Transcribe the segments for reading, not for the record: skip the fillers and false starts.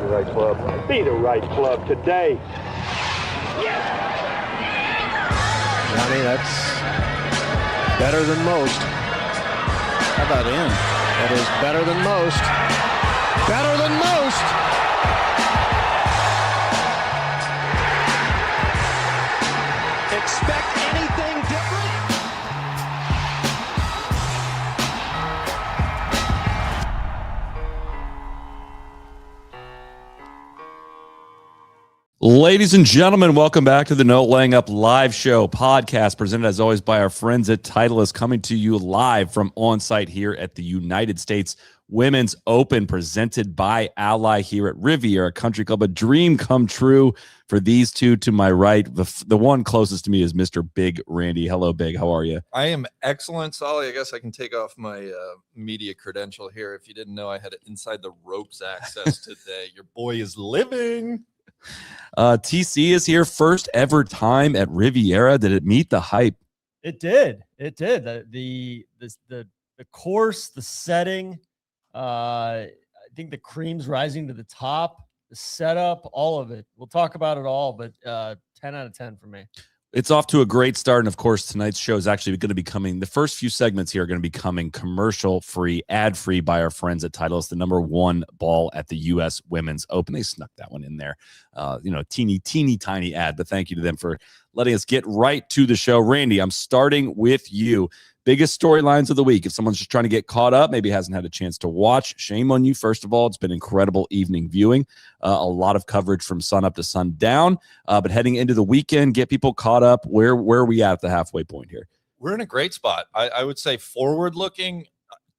the right club. Be the right club today. Johnny, that's better than most. How about in? That is better than most. Better than most. Expect anything different? Ladies and gentlemen, welcome back to the No Laying Up live show podcast, presented as always by our friends at Titleist, coming to you live from on site here at the United States Women's Open, presented by Ally here at Riviera Country Club. A dream come true for these two to my right. The one closest to me is Mr. Big Randy. Hello, Big. How are you? I am excellent, Solly. I guess I can take off my media credential here. If you didn't know, I had inside the ropes access today. Your boy is living. TC is here, first ever time at Riviera. Did it meet the hype? It did. The course, the setting. I think the cream's rising to the top. The setup, all of it. We'll talk about it all, but 10 out of 10 for me. It's off to a great start, and of course, tonight's show is actually going to be coming. The first few segments here are going to be coming commercial-free, ad-free by our friends at Titleist, the #1 ball at the U.S. Women's Open. They snuck that one in there, teeny tiny ad, but thank you to them for letting us get right to the show. Randy, I'm starting with you. Biggest storylines of the week. If someone's just trying to get caught up, maybe hasn't had a chance to watch, shame on you. First of all, it's been incredible evening viewing. A lot of coverage from sun up to sundown. But heading into the weekend, get people caught up. Where are we at the halfway point here? We're in a great spot. I would say forward looking.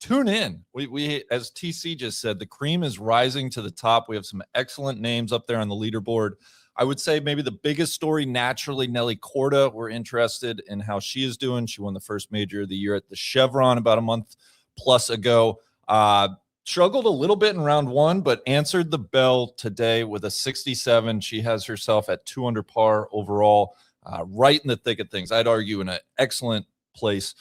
Tune in. We as TC just said, the cream is rising to the top. We have some excellent names up there on the leaderboard. I would say maybe the biggest story, naturally, Nelly Corda. We're interested in how she is doing. She won the first major of the year at the Chevron about a month plus ago. Struggled a little bit in round one, but answered the bell today with a 67. She has herself at 2 under par overall, right in the thick of things. I'd argue in an excellent place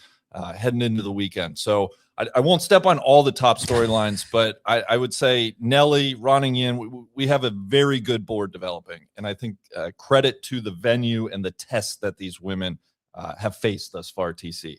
heading into the weekend. So I won't step on all the top storylines, but I would say Nelly running in. We have a very good board developing, and I think credit to the venue and the tests that these women have faced thus far, TC.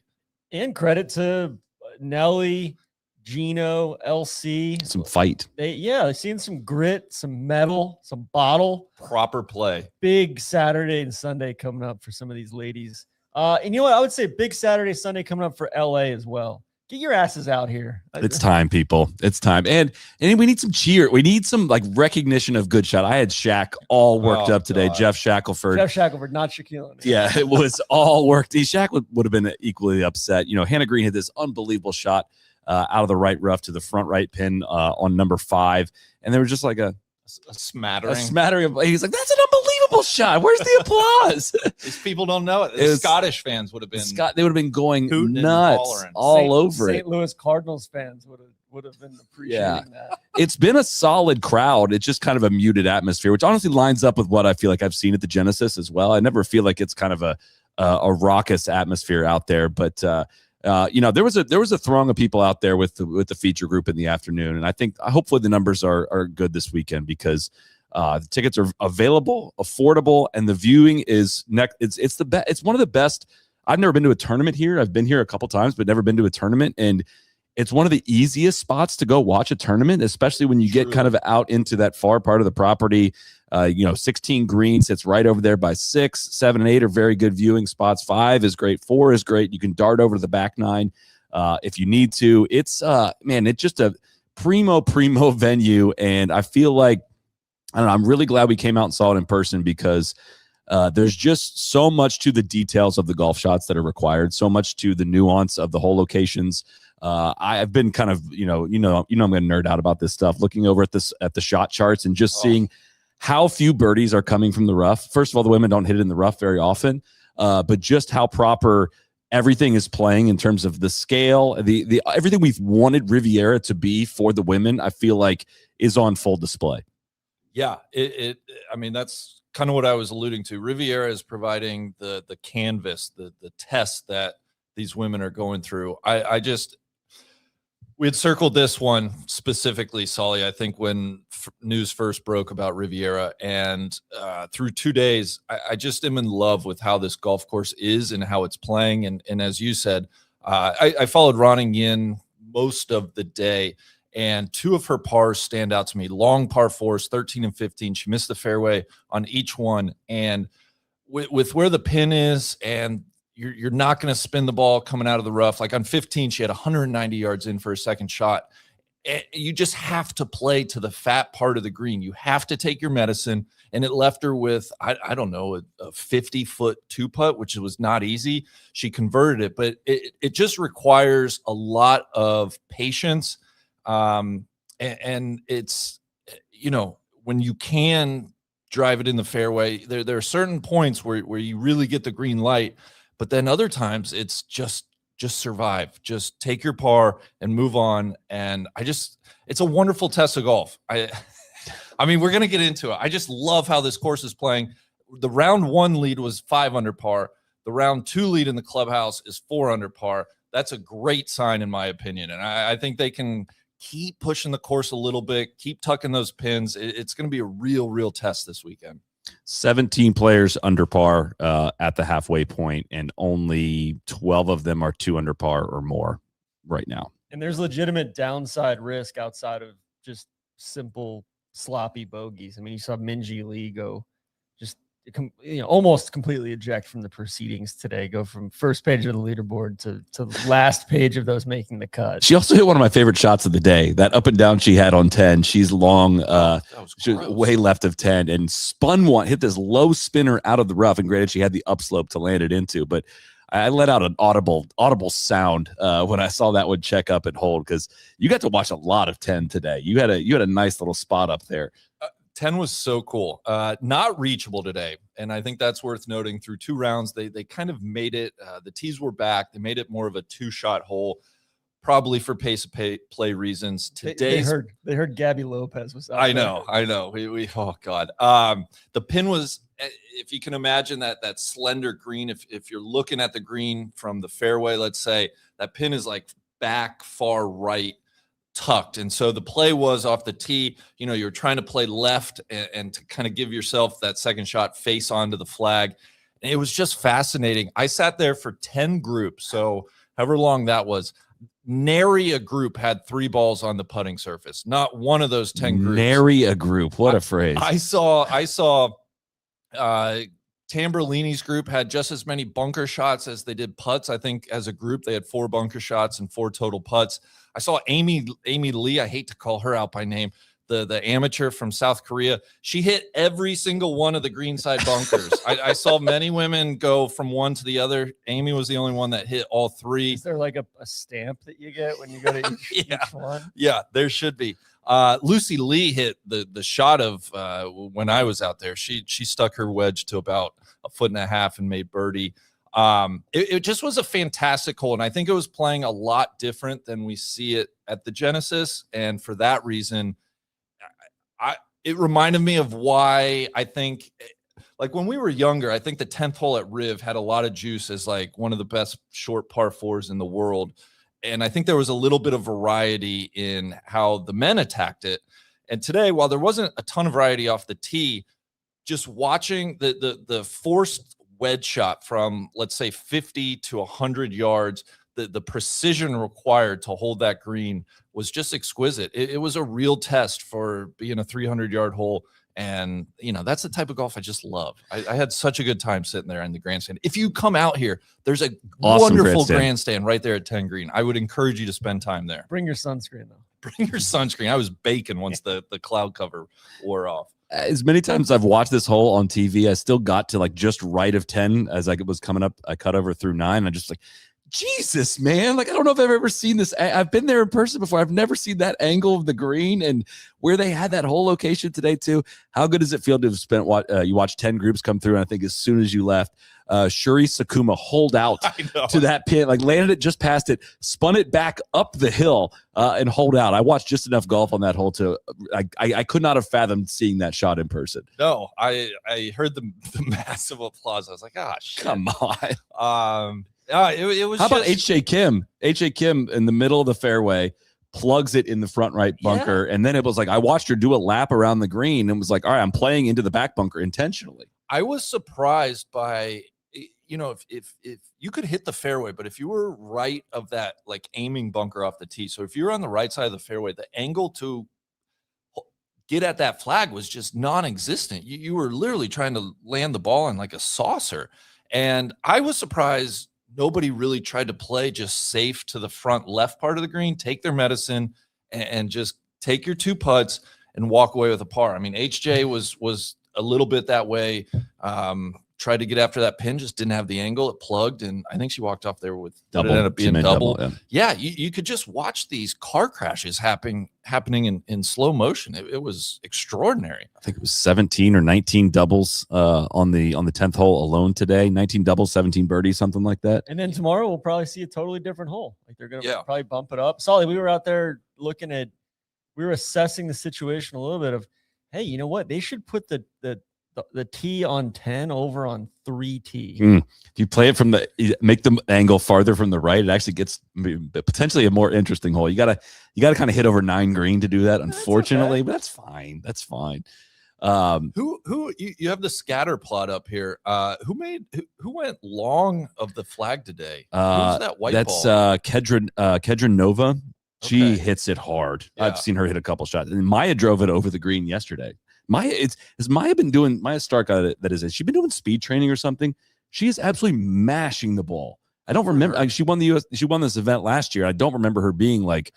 And credit to Nelly, Gino, LC. Some fight. They've seen some grit, some metal, some bottle. Proper play. Big Saturday and Sunday coming up for some of these ladies. And you know what? I would say big Saturday, Sunday coming up for LA as well. Get your asses out here. It's time, people. It's time. And we need some cheer. We need some recognition of good shot. I had Shaq all worked up today. God. Jeff Shackelford, not Shaquille O'Neal. Yeah, it was all worked. Shaq would have been equally upset. Hannah Green had this unbelievable shot out of the right rough to the front right pin on number 5. And there was just like a smattering of, he's like, that's an unbelievable shot. Where's the applause? These people don't know it. Scottish fans would have been they would have been going nuts all over it. St. Louis Cardinals fans would have been appreciating that. It's been a solid crowd. It's just kind of a muted atmosphere, which honestly lines up with what I feel like I've seen at the Genesis as well. I never feel like it's kind of a raucous atmosphere out there, but there was a throng of people out there with the feature group in the afternoon, and I think hopefully the numbers are good this weekend because the tickets are available, affordable, and the viewing is it's the best. It's one of the best. I've never been to a tournament here. I've been here a couple times, but never been to a tournament, and it's one of the easiest spots to go watch a tournament, especially when you get kind of out into that far part of the property. 16 green sits right over there by 6, 7, and 8 are very good viewing spots. 5 is great. 4 is great. You can dart over to the back 9 if you need to. It's it's just a primo venue, and I feel like I'm really glad we came out and saw it in person because there's just so much to the details of the golf shots that are required, so much to the nuance of the hole locations. I've been kind of I'm going to nerd out about this stuff, looking over at the shot charts and just seeing how few birdies are coming from the rough. First of all, the women don't hit it in the rough very often, but just how proper everything is playing in terms of the scale, the everything we've wanted Riviera to be for the women, I feel like is on full display. Yeah, that's kind of what I was alluding to. Riviera is providing the canvas, the test that these women are going through. We had circled this one specifically, Solly, I think when news first broke about Riviera, and through 2 days, I just am in love with how this golf course is and how it's playing. And as you said, I followed Ronning Yin most of the day, and 2 of her pars stand out to me. Long par 4s, 13 and 15. She missed the fairway on each one. And with where the pin is, and you're not going to spin the ball coming out of the rough. Like on 15, she had 190 yards in for a second shot. You just have to play to the fat part of the green. You have to take your medicine. And it left her with, I don't know, a 50-foot 2-putt, which was not easy. She converted it, but it just requires a lot of patience. And it's, when you can drive it in the fairway, there are certain points where you really get the green light. But then other times it's just survive, just take your par and move on. And it's a wonderful test of golf. I mean, we're going to get into it. I just love how this course is playing. The round 1 lead was 5 under par. The round 2 lead in the clubhouse is 4 under par. That's a great sign in my opinion. And I think they can keep pushing the course a little bit, keep tucking those pins. It's going to be a real test this weekend. 17 players under par at the halfway point, and only 12 of them are 2 under par or more right now. And there's legitimate downside risk outside of just simple sloppy bogeys. I mean, you saw Minjee Lee go just almost completely eject from the proceedings today, go from first page of the leaderboard to the last page of those making the cut. She also hit one of my favorite shots of the day, that up and down she had on 10. She's long, she was way left of 10, and spun one, hit this low spinner out of the rough. And granted, she had the upslope to land it into, but I let out an audible sound when I saw that one check up and hold, because you got to watch a lot of 10 today. You had a nice little spot up there. 10 was so cool. Not reachable today. And I think that's worth noting. Through 2 rounds, they kind of made it, the tees were back. They made it more of a 2-shot hole, probably for pace of play reasons. Today, they heard Gabby Lopez was out I there. know. We oh God. The pin was, if you can imagine that slender green, if you're looking at the green from the fairway, let's say, that pin is like back far right, tucked. And so the play was off the tee, you're trying to play left and to kind of give yourself that second shot face onto the flag. And it was just fascinating. I sat there for 10 groups. So however long that was, nary a group had 3 balls on the putting surface. Not one of those 10 groups. Nary a group. What a phrase. I saw Tamberlini's group had just as many bunker shots as they did putts. I think as a group, they had 4 bunker shots and 4 total putts. I saw Amy Lee. I hate to call her out by name. The amateur from South Korea. She hit every single one of the greenside bunkers. I saw many women go from one to the other. Amy was the only one that hit all 3. Is there like a stamp that you get when you go to each one? Yeah, there should be. Lucy Lee hit the shot of when I was out there. She stuck her wedge to about 1.5 feet and made birdie. It just was a fantastic hole, and I think it was playing a lot different than we see it at the Genesis. And for that reason, it reminded me of why I think, like when we were younger, I think the 10th hole at Riv had a lot of juice as like one of the best short par 4s in the world. And I think there was a little bit of variety in how the men attacked it. And today, while there wasn't a ton of variety off the tee, just watching the forced wedge shot from, let's say, 50 to 100 yards, the precision required to hold that green was just exquisite. It was a real test for being a 300-yard hole. And, that's the type of golf I just love. I had such a good time sitting there in the grandstand. If you come out here, there's a awesome wonderful grandstand right there at 10 Green. I would encourage you to spend time there. Bring your sunscreen, though. Bring your sunscreen. I was baking once the cloud cover wore off. As many times I've watched this hole on TV, I still got to like just right of 10 as I was coming up. I cut over through 9. I just like, Jesus, man. Like, I don't know if I've ever seen this. I've been there in person before. I've never seen that angle of the green and where they had that whole location today too. How good does it feel to have spent what you watched 10 groups come through? And I think as soon as you left, Shuri Sakuma holed out to that pin, like landed it just past it, spun it back up the hill and hold out. I watched just enough golf on that hole to, I could not have fathomed seeing that shot in person. No, I heard the massive applause. I was like, shit. Come on. It was. How about H.J. Kim? H.J. Kim in the middle of the fairway plugs it in the front right bunker. And then it was like, I watched her do a lap around the green and was like, all right, I'm playing into the back bunker intentionally. I was surprised by, if you could hit the fairway, but if you were right of that, like aiming bunker off the tee. So if you're on the right side of the fairway, the angle to get at that flag was just non-existent. You were literally trying to land the ball in like a saucer. And I was surprised nobody really tried to play just safe to the front left part of the green, take their medicine and just take your 2 putts and walk away with a par. I mean, HJ was a little bit that way. Tried to get after that pin, just didn't have the angle. It plugged, and I think she walked off there with double. It ended up being double. Yeah, you could just watch these car crashes happening in slow motion. It was extraordinary. I think it was 17 or 19 doubles on the 10th hole alone today. 19 doubles, 17 birdies, something like that. And then tomorrow we'll probably see a totally different hole. Like they're gonna probably bump it up. Solly, we were out there we were assessing the situation a little bit of, hey, you know what? They should put the tee on 10 over on 3T. If you play it make the angle farther from the right, it actually gets potentially a more interesting hole. You gotta kind of hit over 9 green to do that, unfortunately, but that's fine. That's fine. Who you have the scatter plot up here. Who went long of the flag today? Who's that white ball? That's Kedra Nova. She hits it hard. Yeah. I've seen her hit a couple shots. And Maya drove it over the green yesterday. Has Maya Stark, has she been doing speed training or something? She is absolutely mashing the ball. I don't remember. She won this event last year. I don't remember her being like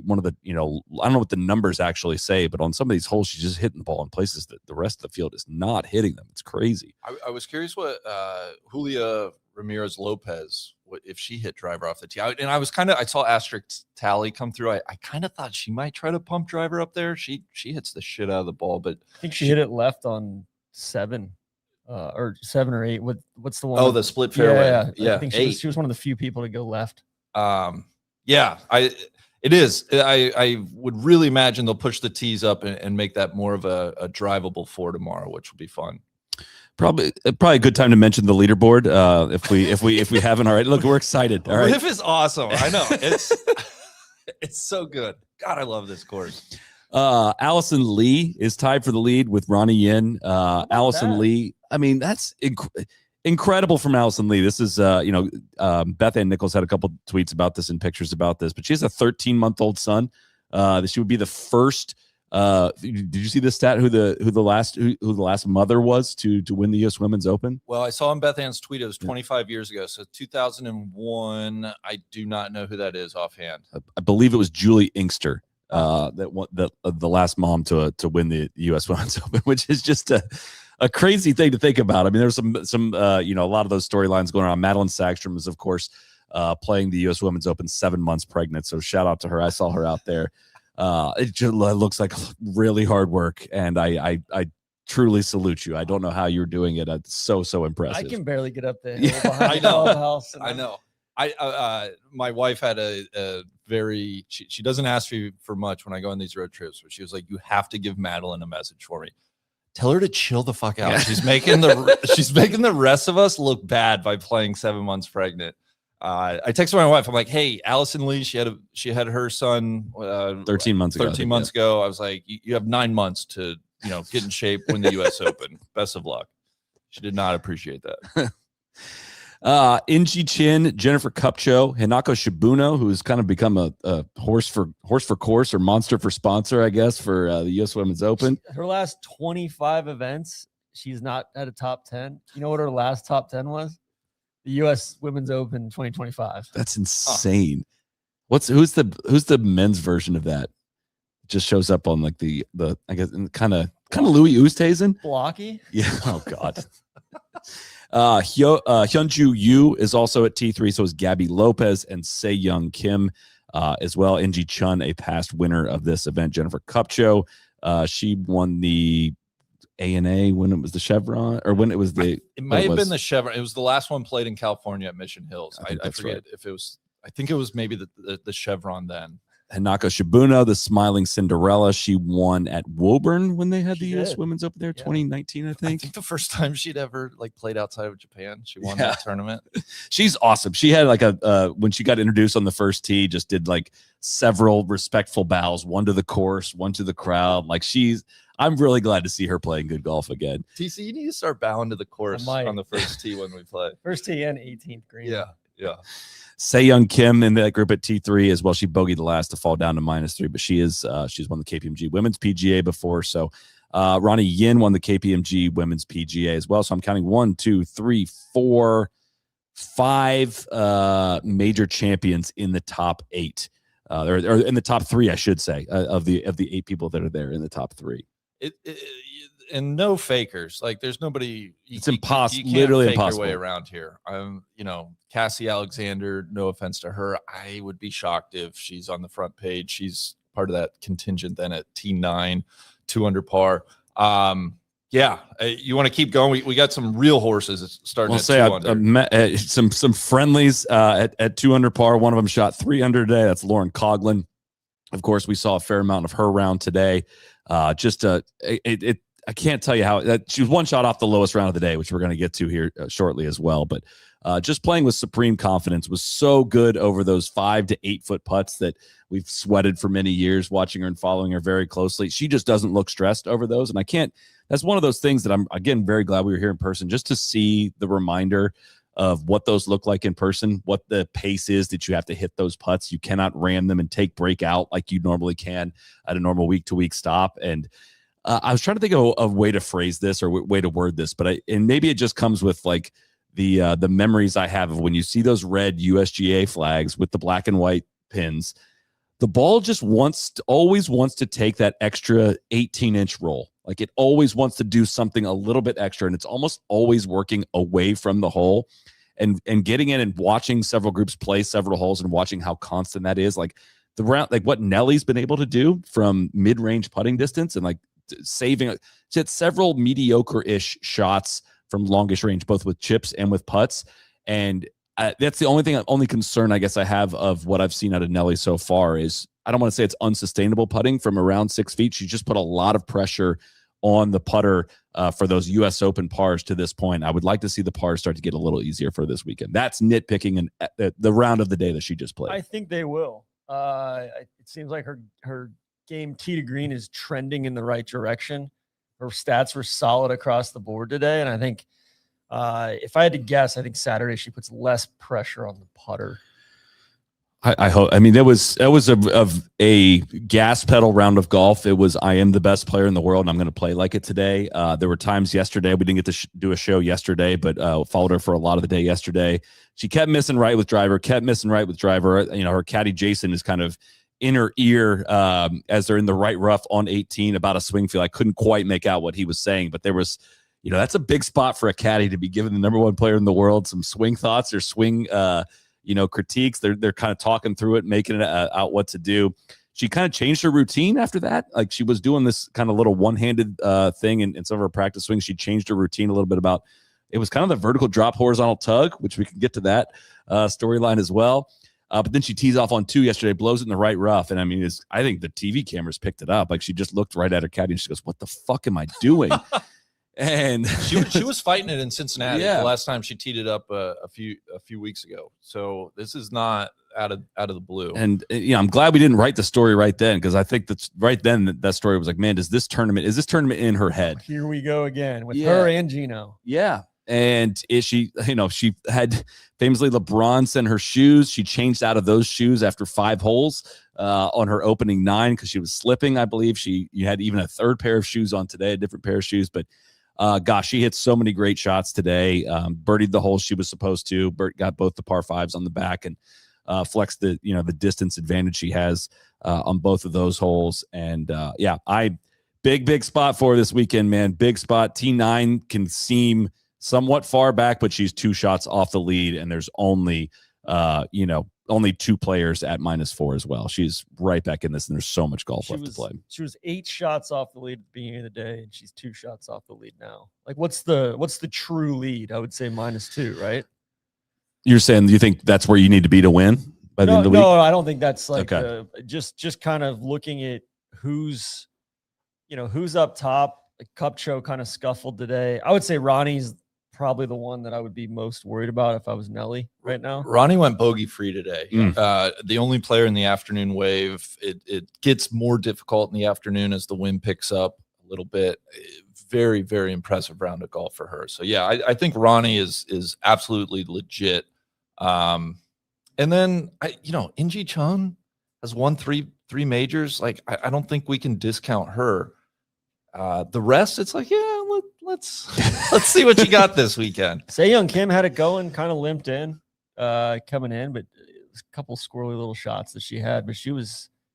one of the, I don't know what the numbers actually say, but on some of these holes, she's just hitting the ball in places that the rest of the field is not hitting them. It's crazy. I was curious what Julia Ramirez Lopez, if she hit driver off the tee. I saw asterisk tally come through. I kind of thought she might try to pump driver up there. She hits the shit out of the ball, but I think she hit it left on 7 or 7 or 8. What's the one? Oh, the split fairway. Yeah. I think she was one of the few people to go left. It is. I would really imagine they'll push the tees up and make that more of a drivable 4 tomorrow, which will be fun. Probably a good time to mention the leaderboard if we haven't already. Look, we're excited. All right, Riff is awesome. I know it's so good. God, I love this course. Allison Lee is tied for the lead with Ronnie Yin. Allison Lee. I mean, that's incredible from Allison Lee. This is Beth Ann Nichols had a couple tweets about this and pictures about this, but she has a 13-month-old son. She would be the first. Did you see the stat who the last mother was to win the U.S. Women's Open? Well, I saw on Beth Ann's tweet it was 25 years ago, so 2001. I do not know who that is offhand. I believe it was Julie Inkster, the last mom to win the U.S. Women's Open, which is just a crazy thing to think about. I mean, there's some a lot of those storylines going on. Madeline Sagstrom is, of course, playing the U.S. Women's Open 7 months pregnant. So shout out to her. I saw her out there. It just looks like really hard work, and I truly salute you. I don't know how you're doing it. It's so impressive. I can barely get up the hill behind the house. I know. My wife had a very she doesn't ask me for much when I go on these road trips, but she was like, you have to give Madeline a message for me. Tell her to chill the fuck out. She's making the rest of us look bad by playing 7 months pregnant. I texted my wife. I'm like, hey, Allison Lee, she had her son 13 months ago. 13 months ago. I was like, you have 9 months to get in shape, win the U.S. Open. Best of luck. She did not appreciate that. Inji Chin, Jennifer Kupcho, Hinako Shibuno, who's kind of become a horse for course or monster for sponsor, I guess, for the U.S. Women's Open. Her last 25 events, she's not at a top 10. You know what her last top 10 was? The U.S. Women's Open 2025. That's insane. Who's the men's version of that? It just shows up on like the I guess kind of Louis Oosthuizen. Blocky. Yeah. Oh God. Hyunju Yu is also at T3. So is Gabby Lopez and Seyoung Kim as well. Inji Chun, a past winner of this event. Jennifer Kupcho. She won the ANA when it was the Chevron, or when it was the. It might have been the Chevron. It was the last one played in California at Mission Hills. I forget if it was. I think it was maybe the Chevron then. Hinako Shibuno, the smiling Cinderella. She won at Woburn when they had the U.S. Women's Open there, 2019, I think. I think the first time she'd ever played outside of Japan, she won that tournament. She's awesome. She had when she got introduced on the first tee, just did several respectful bows, one to the course, one to the crowd. I'm really glad to see her playing good golf again. TC, you need to start bowing to the course on the first tee when we play. First tee and 18th green. Yeah. Se-Young Kim in that group at T3 as well. She bogeyed the last to fall down to -3, but she's won the KPMG Women's PGA before. So Ronnie Yin won the KPMG Women's PGA as well. So I'm counting 1, 2, 3, 4, 5 major champions in the top 8, or in the top 3, I should say, of the 8 people that are there in the top 3. And no fakers. There's nobody. It's impossible. You can't literally fake impossible. your way around here. Cassie Alexander. No offense to her, I would be shocked if she's on the front page. She's part of that contingent then at T9, 2 under par. You want to keep going? We got some real horses. It's starting. I met some friendlies at 2 under par. One of them shot 3 under today. That's Lauren Coughlin. Of course, we saw a fair amount of her round today. I can't tell you how that she was 1 shot off the lowest round of the day, which we're going to get to here shortly as well. But just playing with supreme confidence, was so good over those 5 to 8 foot putts that we've sweated for many years, watching her and following her very closely. She just doesn't look stressed over those. And that's one of those things that I'm, again, very glad we were here in person, just to see the reminder of what those look like in person, what the pace is that you have to hit those putts. You cannot ram them and take break out like you normally can at a normal week-to-week stop. And I was trying to think of a way to phrase this or way to word this, but maybe it just comes with the memories I have of when you see those red USGA flags with the black and white pins. The ball just always wants to take that extra 18-inch roll. It always wants to do something a little bit extra, and it's almost always working away from the hole. And getting in and watching several groups play several holes and watching how constant that is, the round, what Nelly's been able to do from mid-range putting distance and saving. She had several mediocre-ish shots from longish range, both with chips and with putts. And that's the only concern I guess I have of what I've seen out of Nelly so far is, I don't want to say it's unsustainable putting from around 6 feet. She just put a lot of pressure on the putter for those U.S. Open pars to this point. I would like to see the pars start to get a little easier for this weekend. That's nitpicking and the round of the day that she just played. I think they will. It seems like her game tee to green is trending in the right direction. Her stats were solid across the board today, and I think if I had to guess, I think Saturday she puts less pressure on the putter. I hope. I mean, that was a gas pedal round of golf. It was, I am the best player in the world, and I'm going to play like it today. There were times yesterday we didn't get to do a show yesterday, but followed her for a lot of the day yesterday. She kept missing right with driver. Her caddy Jason is kind of in her ear as they're in the right rough on 18 about a swing feel. I couldn't quite make out what he was saying, but there was, that's a big spot for a caddy to be giving the number 1 player in the world some swing thoughts or swing critiques. They're kind of talking through it, making it out what to do. She kind of changed her routine after that. She was doing this kind of little one-handed thing in some of her practice swings. She changed her routine a little bit about, it was kind of the vertical drop horizontal tug, which we can get to that storyline as well. But then she tees off on 2 yesterday, blows it in the right rough. And I mean, I think the TV cameras picked it up. She just looked right at her caddy and she goes, "What the fuck am I doing?" And she was fighting it in Cincinnati Yeah. the last time she teed it up a few weeks ago. So this is not out of the blue. And I'm glad we didn't write the story right then, because I think that's right then that story was like, man, is this tournament in her head? Here we go again with her and Gino. Yeah. And she had famously LeBron sent her shoes. She changed out of those shoes after 5 holes on her opening 9 because she was slipping. I believe you had even a third pair of shoes on today, a different pair of shoes. But gosh, she hit so many great shots today. Birdied the hole she was supposed to. Got both the par 5s on the back and flexed the distance advantage she has on both of those holes. And big spot for her this weekend, man. Big spot. T9 can seem somewhat far back, but she's 2 shots off the lead, and there's only 2 players at -4 as well. She's right back in this, and there's so much golf left to play. She was 8 shots off the lead at the beginning of the day, and she's 2 shots off the lead now. What's the true lead? I would say -2, right? You're saying you think that's where you need to be to win? by the end of the week? No, I don't think that's like Okay. just kind of looking at who's up top. The Cupcho kind of scuffled today. I would say Ronnie's probably the one that I would be most worried about if I was Nelly right now. Ronnie went bogey free today. Mm. The only player in the afternoon wave. It gets more difficult in the afternoon as the wind picks up a little bit. Very, very impressive round of golf for her. So yeah, I think Ronnie is absolutely legit. And then Inji Chun has won three majors. Like I don't think we can discount her. The rest, it's like, yeah, let's see what you got this weekend. Young Kim had it going, kind of limped in, coming in, but it was a couple squirrely little shots that she had. But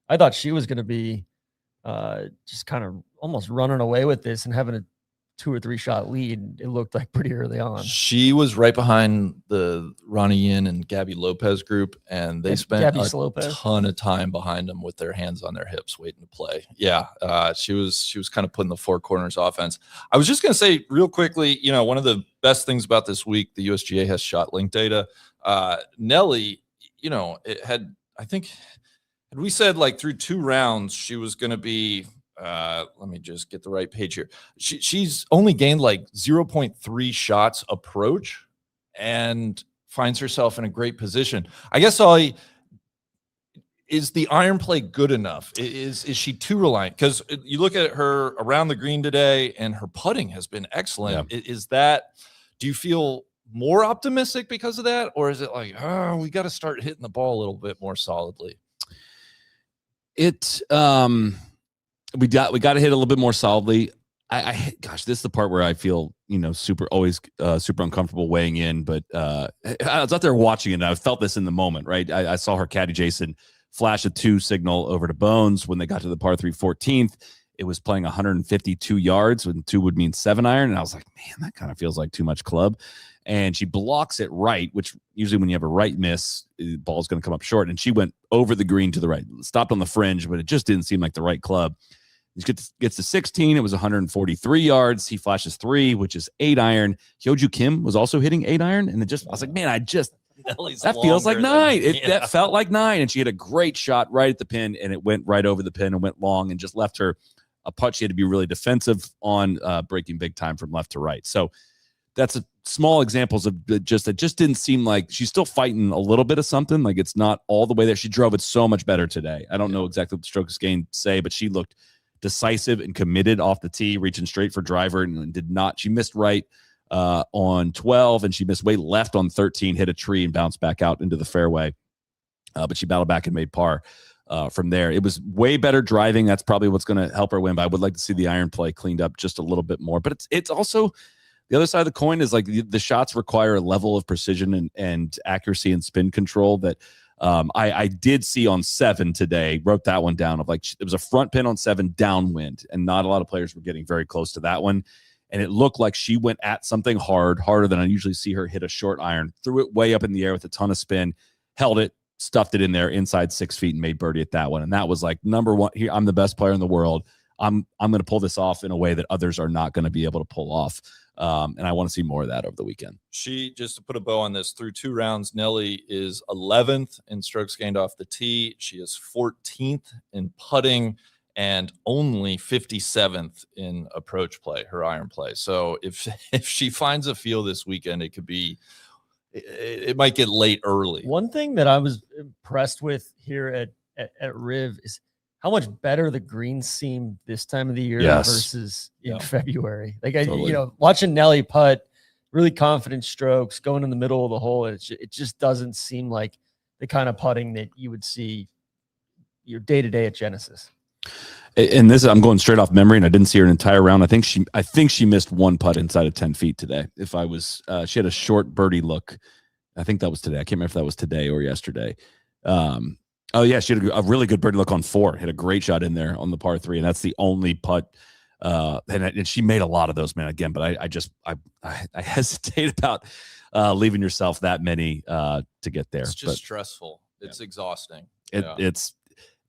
I thought she was going to be just kind of almost running away with this and having a 2 or 3 shot lead. It looked like pretty early on. She was right behind the Ronnie Yin and Gabby Lopez group, and they spent a ton of time behind them with their hands on their hips waiting to play. Yeah, she was kind of putting the four corners offense. I was just going to say real quickly, one of the best things about this week, the USGA has shot link data. Nelly, had we said like through 2 rounds she was going to be let me just get the right page here. She's only gained like 0.3 shots approach and finds herself in a great position. I guess is the iron play good enough? Is she too reliant? Because you look at her around the green today and her putting has been excellent. Yeah. Do you feel more optimistic because of that? Or is it like, we got to start hitting the ball a little bit more solidly? We got to hit a little bit more solidly. Gosh, this is the part where I feel, super uncomfortable weighing in, but I was out there watching it and I felt this in the moment, right? I saw her caddy Jason flash a 2 signal over to Bones when they got to the par 3 14th. It was playing 152 yards when 2 would mean 7 iron. And I was like, man, that kind of feels like too much club. And she blocks it right, which usually when you have a right miss, the ball's going to come up short. And she went over the green to the right, stopped on the fringe, but it just didn't seem like the right club. He gets to 16. It was 143 yards. He flashes 3, which is 8 iron. Hyoju Kim was also hitting 8 iron. And I was like, man, that feels like 9. That felt like 9. And she had a great shot right at the pin, and it went right over the pin and went long and just left her a putt. She had to be really defensive on breaking big time from left to right. So that's a small examples of it just didn't seem like she's still fighting a little bit of something. Like it's not all the way there. She drove it so much better today. I don't know exactly what the strokes gained say, but she looked decisive and committed off the tee, reaching straight for driver, and she missed right on 12, and she missed way left on 13, hit a tree and bounced back out into the fairway. But she battled back and made par from there. It was way better driving. That's probably what's going to help her win, but I would like to see the iron play cleaned up just a little bit more. But it's also the other side of the coin is like the shots require a level of precision and accuracy and spin control that I did see on 7 today, wrote that one down of like, it was a front pin on 7 downwind, and not a lot of players were getting very close to that one. And it looked like she went at something harder than I usually see her hit a short iron, threw it way up in the air with a ton of spin, held it, stuffed it in there inside 6 feet and made birdie at that one. And that was like number 1 here. I'm the best player in the world. I'm going to pull this off in a way that others are not going to be able to pull off. And I want to see more of that over the weekend. Just to put a bow on this, through 2 rounds, Nelly is 11th in strokes gained off the tee. She is 14th in putting and only 57th in approach play, her iron play. So if she finds a feel this weekend, it might get late early. One thing that I was impressed with here at Riv is how much better the greens seem this time of the year versus in February. Like totally. Watching Nelly putt, really confident strokes, going in the middle of the hole. It just doesn't seem like the kind of putting that you would see your day-to-day at Genesis. And this, I'm going straight off memory, and I didn't see her an entire round. I think she missed 1 putt inside of 10 feet today. She had a short birdie look. I think that was today. I can't remember if that was today or yesterday. Oh yeah, she had a really good birdie look on 4. Hit a great shot in there on the par 3, and that's the only putt. And she made a lot of those, man. Again, but I hesitate about leaving yourself that many to get there. It's just stressful. It's exhausting. It's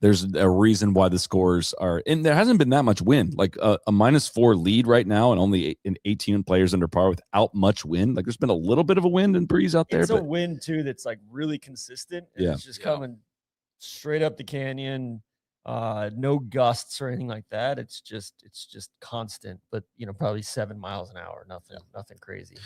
There's a reason why the scores are, and there hasn't been that much wind. Like a -4 lead right now, and only 18 players under par without much wind. Like there's been a little bit of a wind and breeze out there. It's a wind too that's like really consistent. And Yeah. it's just coming straight up the canyon. No gusts or anything like that. It's just constant, but probably 7 miles an hour. Nothing crazy.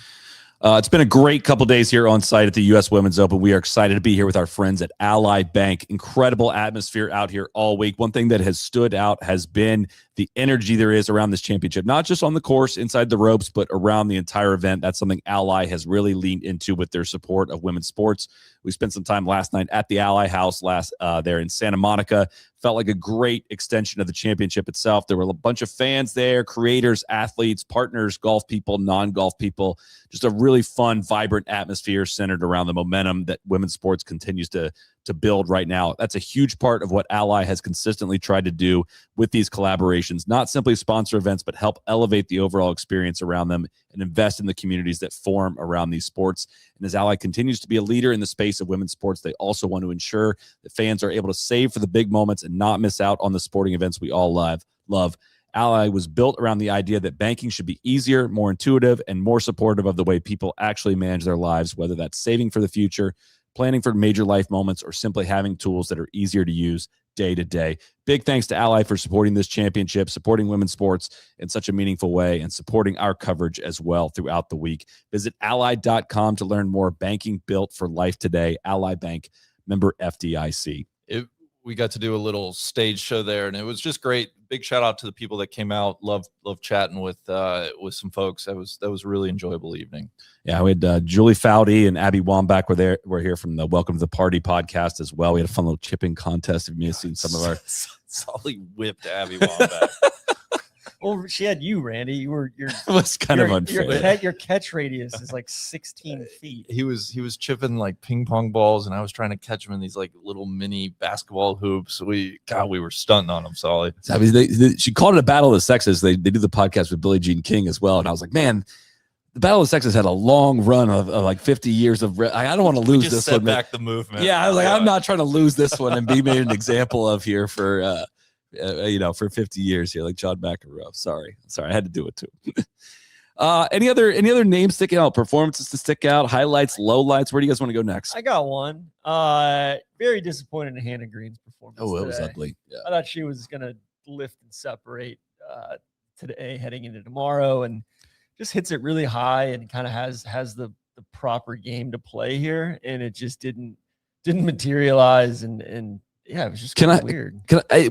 It's been a great couple days here on site at the U.S. Women's Open. We are excited to be here with our friends at Ally Bank. Incredible atmosphere out here all week. One thing that has stood out has been the energy there is around this championship, not just on the course, inside the ropes, but around the entire event. That's something Ally has really leaned into with their support of women's sports. We spent some time last night at the Ally House there in Santa Monica. Felt like a great extension of the championship itself. There were a bunch of fans there, creators, athletes, partners, golf people, non-golf people. Just a really fun, vibrant atmosphere centered around the momentum that women's sports continues to build right now. That's a huge part of what Ally has consistently tried to do with these collaborations, not simply sponsor events, but help elevate the overall experience around them and invest in the communities that form around these sports. And as Ally continues to be a leader in the space of women's sports, they also want to ensure that fans are able to save for the big moments and not miss out on the sporting events we all love. Ally was built around the idea that banking should be easier, more intuitive, and more supportive of the way people actually manage their lives, whether that's saving for the future, planning for major life moments, or simply having tools that are easier to use day to day. Big thanks to Ally for supporting this championship, supporting women's sports in such a meaningful way, and supporting our coverage as well throughout the week. Visit ally.com to learn more. Banking built for life today. Ally Bank, member FDIC. We got to do a little stage show there, and it was just great. Big shout out to the people that came out. Love chatting with some folks. That was a really enjoyable evening. Yeah, we had Julie Foudy and Abby Wambach were here from the Welcome to the Party podcast as well. We had a fun little chipping contest. If you may have seen some of our Solly whipped Abby Wambach. Well, she had you, Randy. It was kind of unfair. Your catch radius is like 16 feet. He was chipping like ping pong balls, and I was trying to catch him in these like little mini basketball hoops. We were stunting on him, Solly. I mean, she called it a battle of the sexes. They do the podcast with Billie Jean King as well, and I was like, man, the battle of the sexes had a long run of like 50 years of. I don't want to lose this one. Back the movement. Yeah, I was like, I'm not trying to lose this one and be made an example of here for. For 50 years here, like John McEnroe. Sorry, I had to do it too. Any other names sticking out? Performances to stick out? Highlights, lowlights? Where do you guys want to go next? I got one. Very disappointed in Hannah Green's performance. Oh, it today. was ugly. Yeah. I thought she was gonna lift and separate today, heading into tomorrow, and just hits it really high and kind of has the proper game to play here, and it just didn't materialize and. Yeah, it was just kind of weird.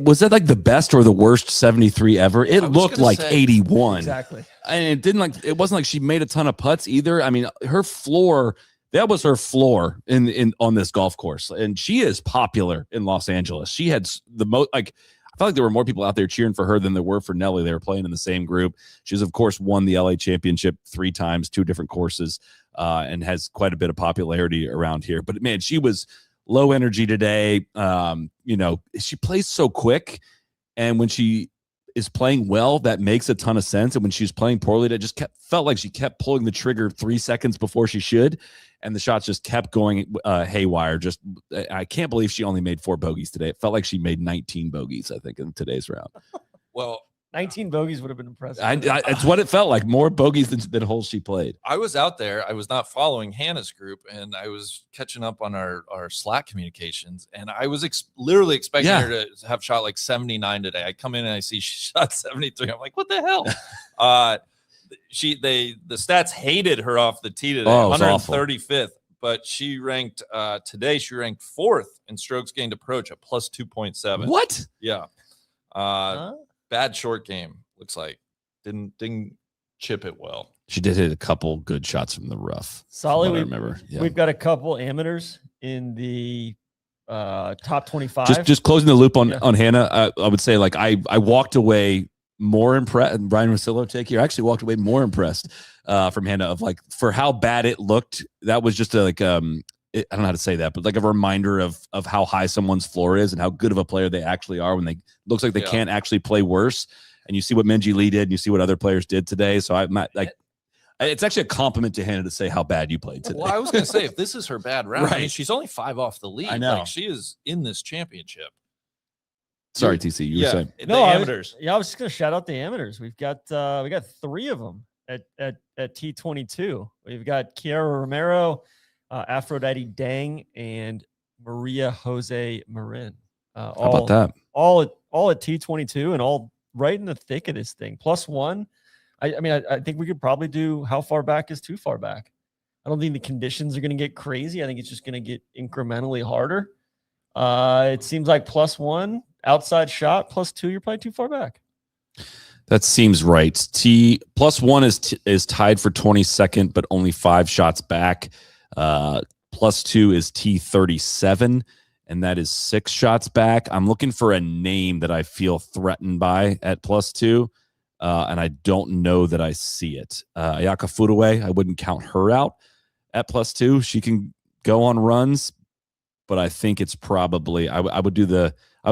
Was that like the best or the worst 73 ever? It looked like 81. Exactly. And it wasn't like she made a ton of putts either. I mean, her floor, that was her floor in on this golf course. And she is popular in Los Angeles. She had the most, like, I felt like there were more people out there cheering for her than there were for Nelly. They were playing in the same group. She's, of course, won the LA championship 3 times, 2 different courses, and has quite a bit of popularity around here. But man, she was low energy today. She plays so quick, and when she is playing well, that makes a ton of sense. And when she's playing poorly, that just felt like she kept pulling the trigger 3 seconds before she should, and the shots just kept going haywire. I can't believe she only made 4 bogeys today. It felt like she made 19 bogeys, I think, in today's round. Well, 19 bogeys would have been impressive. It's what it felt like, more bogeys than holes she played. I was out there. I was not following Hannah's group, and I was catching up on our Slack communications, and I was literally expecting her to have shot like 79 today. I come in and I see she shot 73. I'm like, what the hell? The stats hated her off the tee today, 135th, but she ranked today. She ranked 4th in strokes gained approach at plus 2.7. What? Yeah. Bad short game, looks like. Didn't chip it well. She did hit a couple good shots from the rough. Solid. I remember. Yeah. We've got a couple amateurs in the top 25. Just closing the loop on Hannah. I would say, like, I walked away more impressed. Brian Rosillo, take here. I actually walked away more impressed from Hannah of, like, for how bad it looked. That was just I don't know how to say that, but like a reminder of how high someone's floor is and how good of a player they actually are when they looks like they can't actually play worse. And you see what Minjee Lee did, and you see what other players did today. So I'm not like, it's actually a compliment to Hannah to say how bad you played today. Well, I was going to say, if this is her bad round, right. I mean, she's only 5 off the lead. I know. Like, she is in this championship. Sorry, TC, you were saying. The amateurs. I was just gonna shout out the amateurs. We got 3 of them at T22. We've got Kiara Romero, Aphrodite Dang, and Maria Jose Marin. How about that? All at T22 and all right in the thick of this thing. +1. I think we could probably do how far back is too far back. I don't think the conditions are going to get crazy. I think it's just going to get incrementally harder. It seems like +1 outside shot, +2 you're probably too far back. That seems right. +1 is tied for 22nd, but only 5 shots back. +2 is T37, and that is 6 shots back. I'm looking for a name that I feel threatened by at +2, and I don't know that I see it. Ayaka Fudaway, I wouldn't count her out at +2. She can go on runs, but I think it's probably I would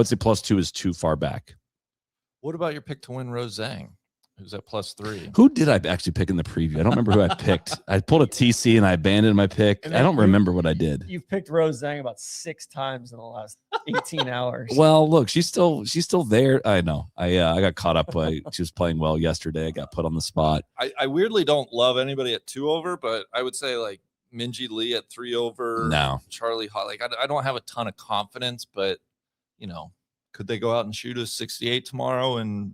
say +2 is too far back. What about your pick to win, Rose Zhang, who's at +3? Who did I actually pick in the preview? I don't remember who I picked. I pulled a TC and I abandoned my pick. I don't remember what I did. You've picked Rose Zhang about 6 times in the last 18 hours. Well, look, she's still there. I know. I got caught up. She was playing well yesterday. I got put on the spot. I weirdly don't love anybody at 2 over, but I would say like Minjee Lee at 3 over. No. Charlie Hall. Like I don't have a ton of confidence, but could they go out and shoot a 68 tomorrow and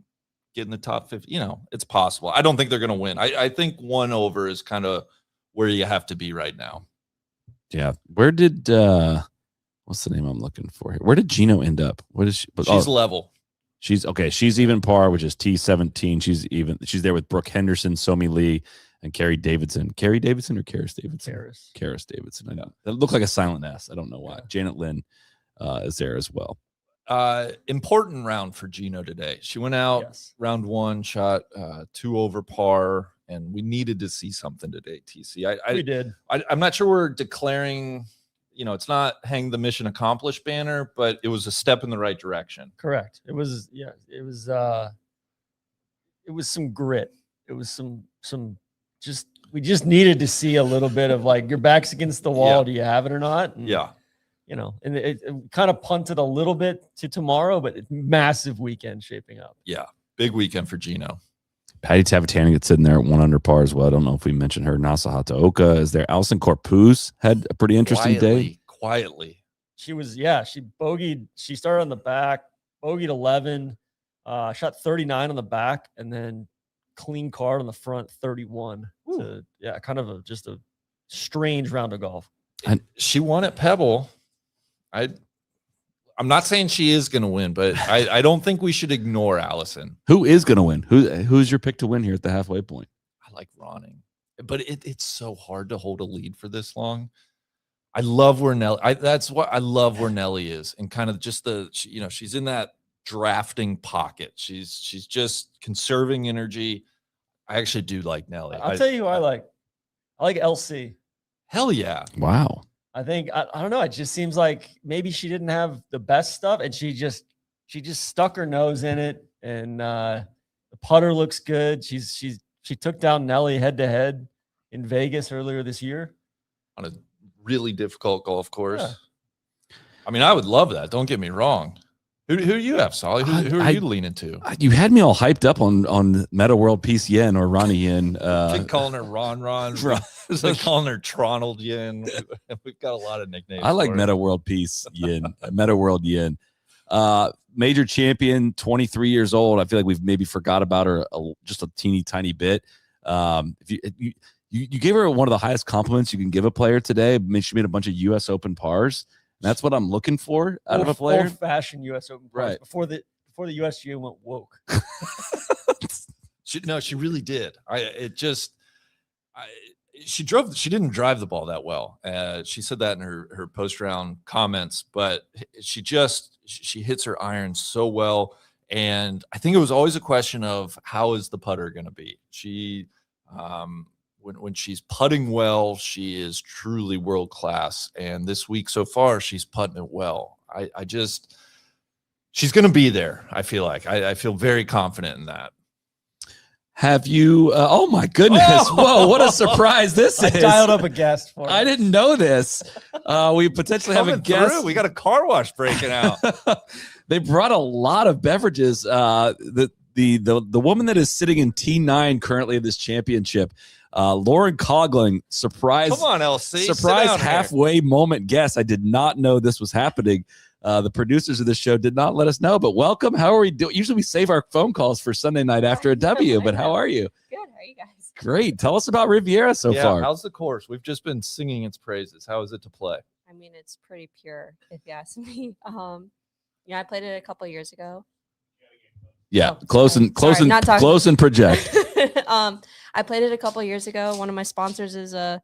get in the top 50? It's possible. I don't think they're going to win. I think 1 over is kind of where you have to be right now. Yeah. Where did what's the name I'm looking for here? Where did Gino end up? What is she? She's level. She's okay. She's even par, which is T17. She's there with Brooke Henderson, Somi Lee, and Carrie Davidson. Carrie Davidson or Karis Davidson? Karis Davidson. I know. That looked like a silent S. I don't know why. Yeah. Janet Lynn is there as well. Important round for Gino today. She went out round 1, shot 2 over par, and we needed to see something today, TC. We did. I'm not sure we're declaring, it's not hang the mission accomplished banner, but it was a step in the right direction. Correct. It was some grit. It was some we just needed to see a little bit of like your back's against the wall. Yeah. Do you have it or not? And, and it kind of punted a little bit to tomorrow, but it's massive weekend shaping up. Yeah. Big weekend for Gino. Patty Tavatani gets sitting there at 1 under par as well. I don't know if we mentioned her. Nasa Hataoka is there. Alison Corpuz had a pretty interesting day. Quietly. She bogeyed. She started on the back, bogeyed 11, shot 39 on the back, and then clean card on the front, 31. Kind of just a strange round of golf. And she won at Pebble. I'm not saying she is going to win, but I don't think we should ignore Allison. Who is going to win? Who's your pick to win here at the halfway point? I like Ronning, but it's so hard to hold a lead for this long. I love where Nelly. That's what I love where Nelly is, and kind of just she's in that drafting pocket. She's just conserving energy. I actually do like Nelly. I'll tell you who I like. I like LC. Hell yeah! Wow. I think I don't know. It just seems like maybe she didn't have the best stuff, and she just stuck her nose in it. And the putter looks good. She took down Nelly head to head in Vegas earlier this year on a really difficult golf course. Yeah. I mean, I would love that. Don't get me wrong. Who do you have, Solly? Who are you leaning to? You had me all hyped up on Meta World Peace Yin or Ronnie Yin. Been calling her Ron. Been calling her Tronald Yin. We've got a lot of nicknames. I like Meta World Peace Yin. Meta World Yin. Major champion, 23 years old. I feel like we've maybe forgot about her just a teeny tiny bit. If you gave her one of the highest compliments you can give a player today. She made a bunch of U.S. Open pars. That's what I'm looking for out of a player. Old-fashioned U.S. Open pars, right? Before the USGA went woke. She really did. She didn't drive the ball that well. She said that in her post-round comments, but she hits her iron so well. And I think it was always a question of how is the putter going to be? She, when she's putting well, she is truly world-class. And this week so far, she's putting it well. She's going to be there. I feel like I feel very confident in that. Have you? Oh my goodness! Whoa, what a surprise this is! I dialed up a guest for I didn't know this. We potentially have a Coming guest. through. We got a car wash breaking out. They brought a lot of beverages. The woman that is sitting in T9 currently in this championship, Lauren Coughlin, surprise! Come on, LC. Surprise halfway moment guest. I did not know this was happening. The producers of the show did not let us know, but welcome. How are we doing? Usually we save our phone calls for Sunday night after a W, but how are you? Good. How are you guys? Great. Tell us about Riviera so far. How's the course? We've just been singing its praises. How is it to play? I mean, it's pretty pure, if you ask me. I played it a couple years ago. Yeah, Oh, close sorry. and close Sorry, and not talking- close and project. I played it a couple years ago. One of my sponsors is a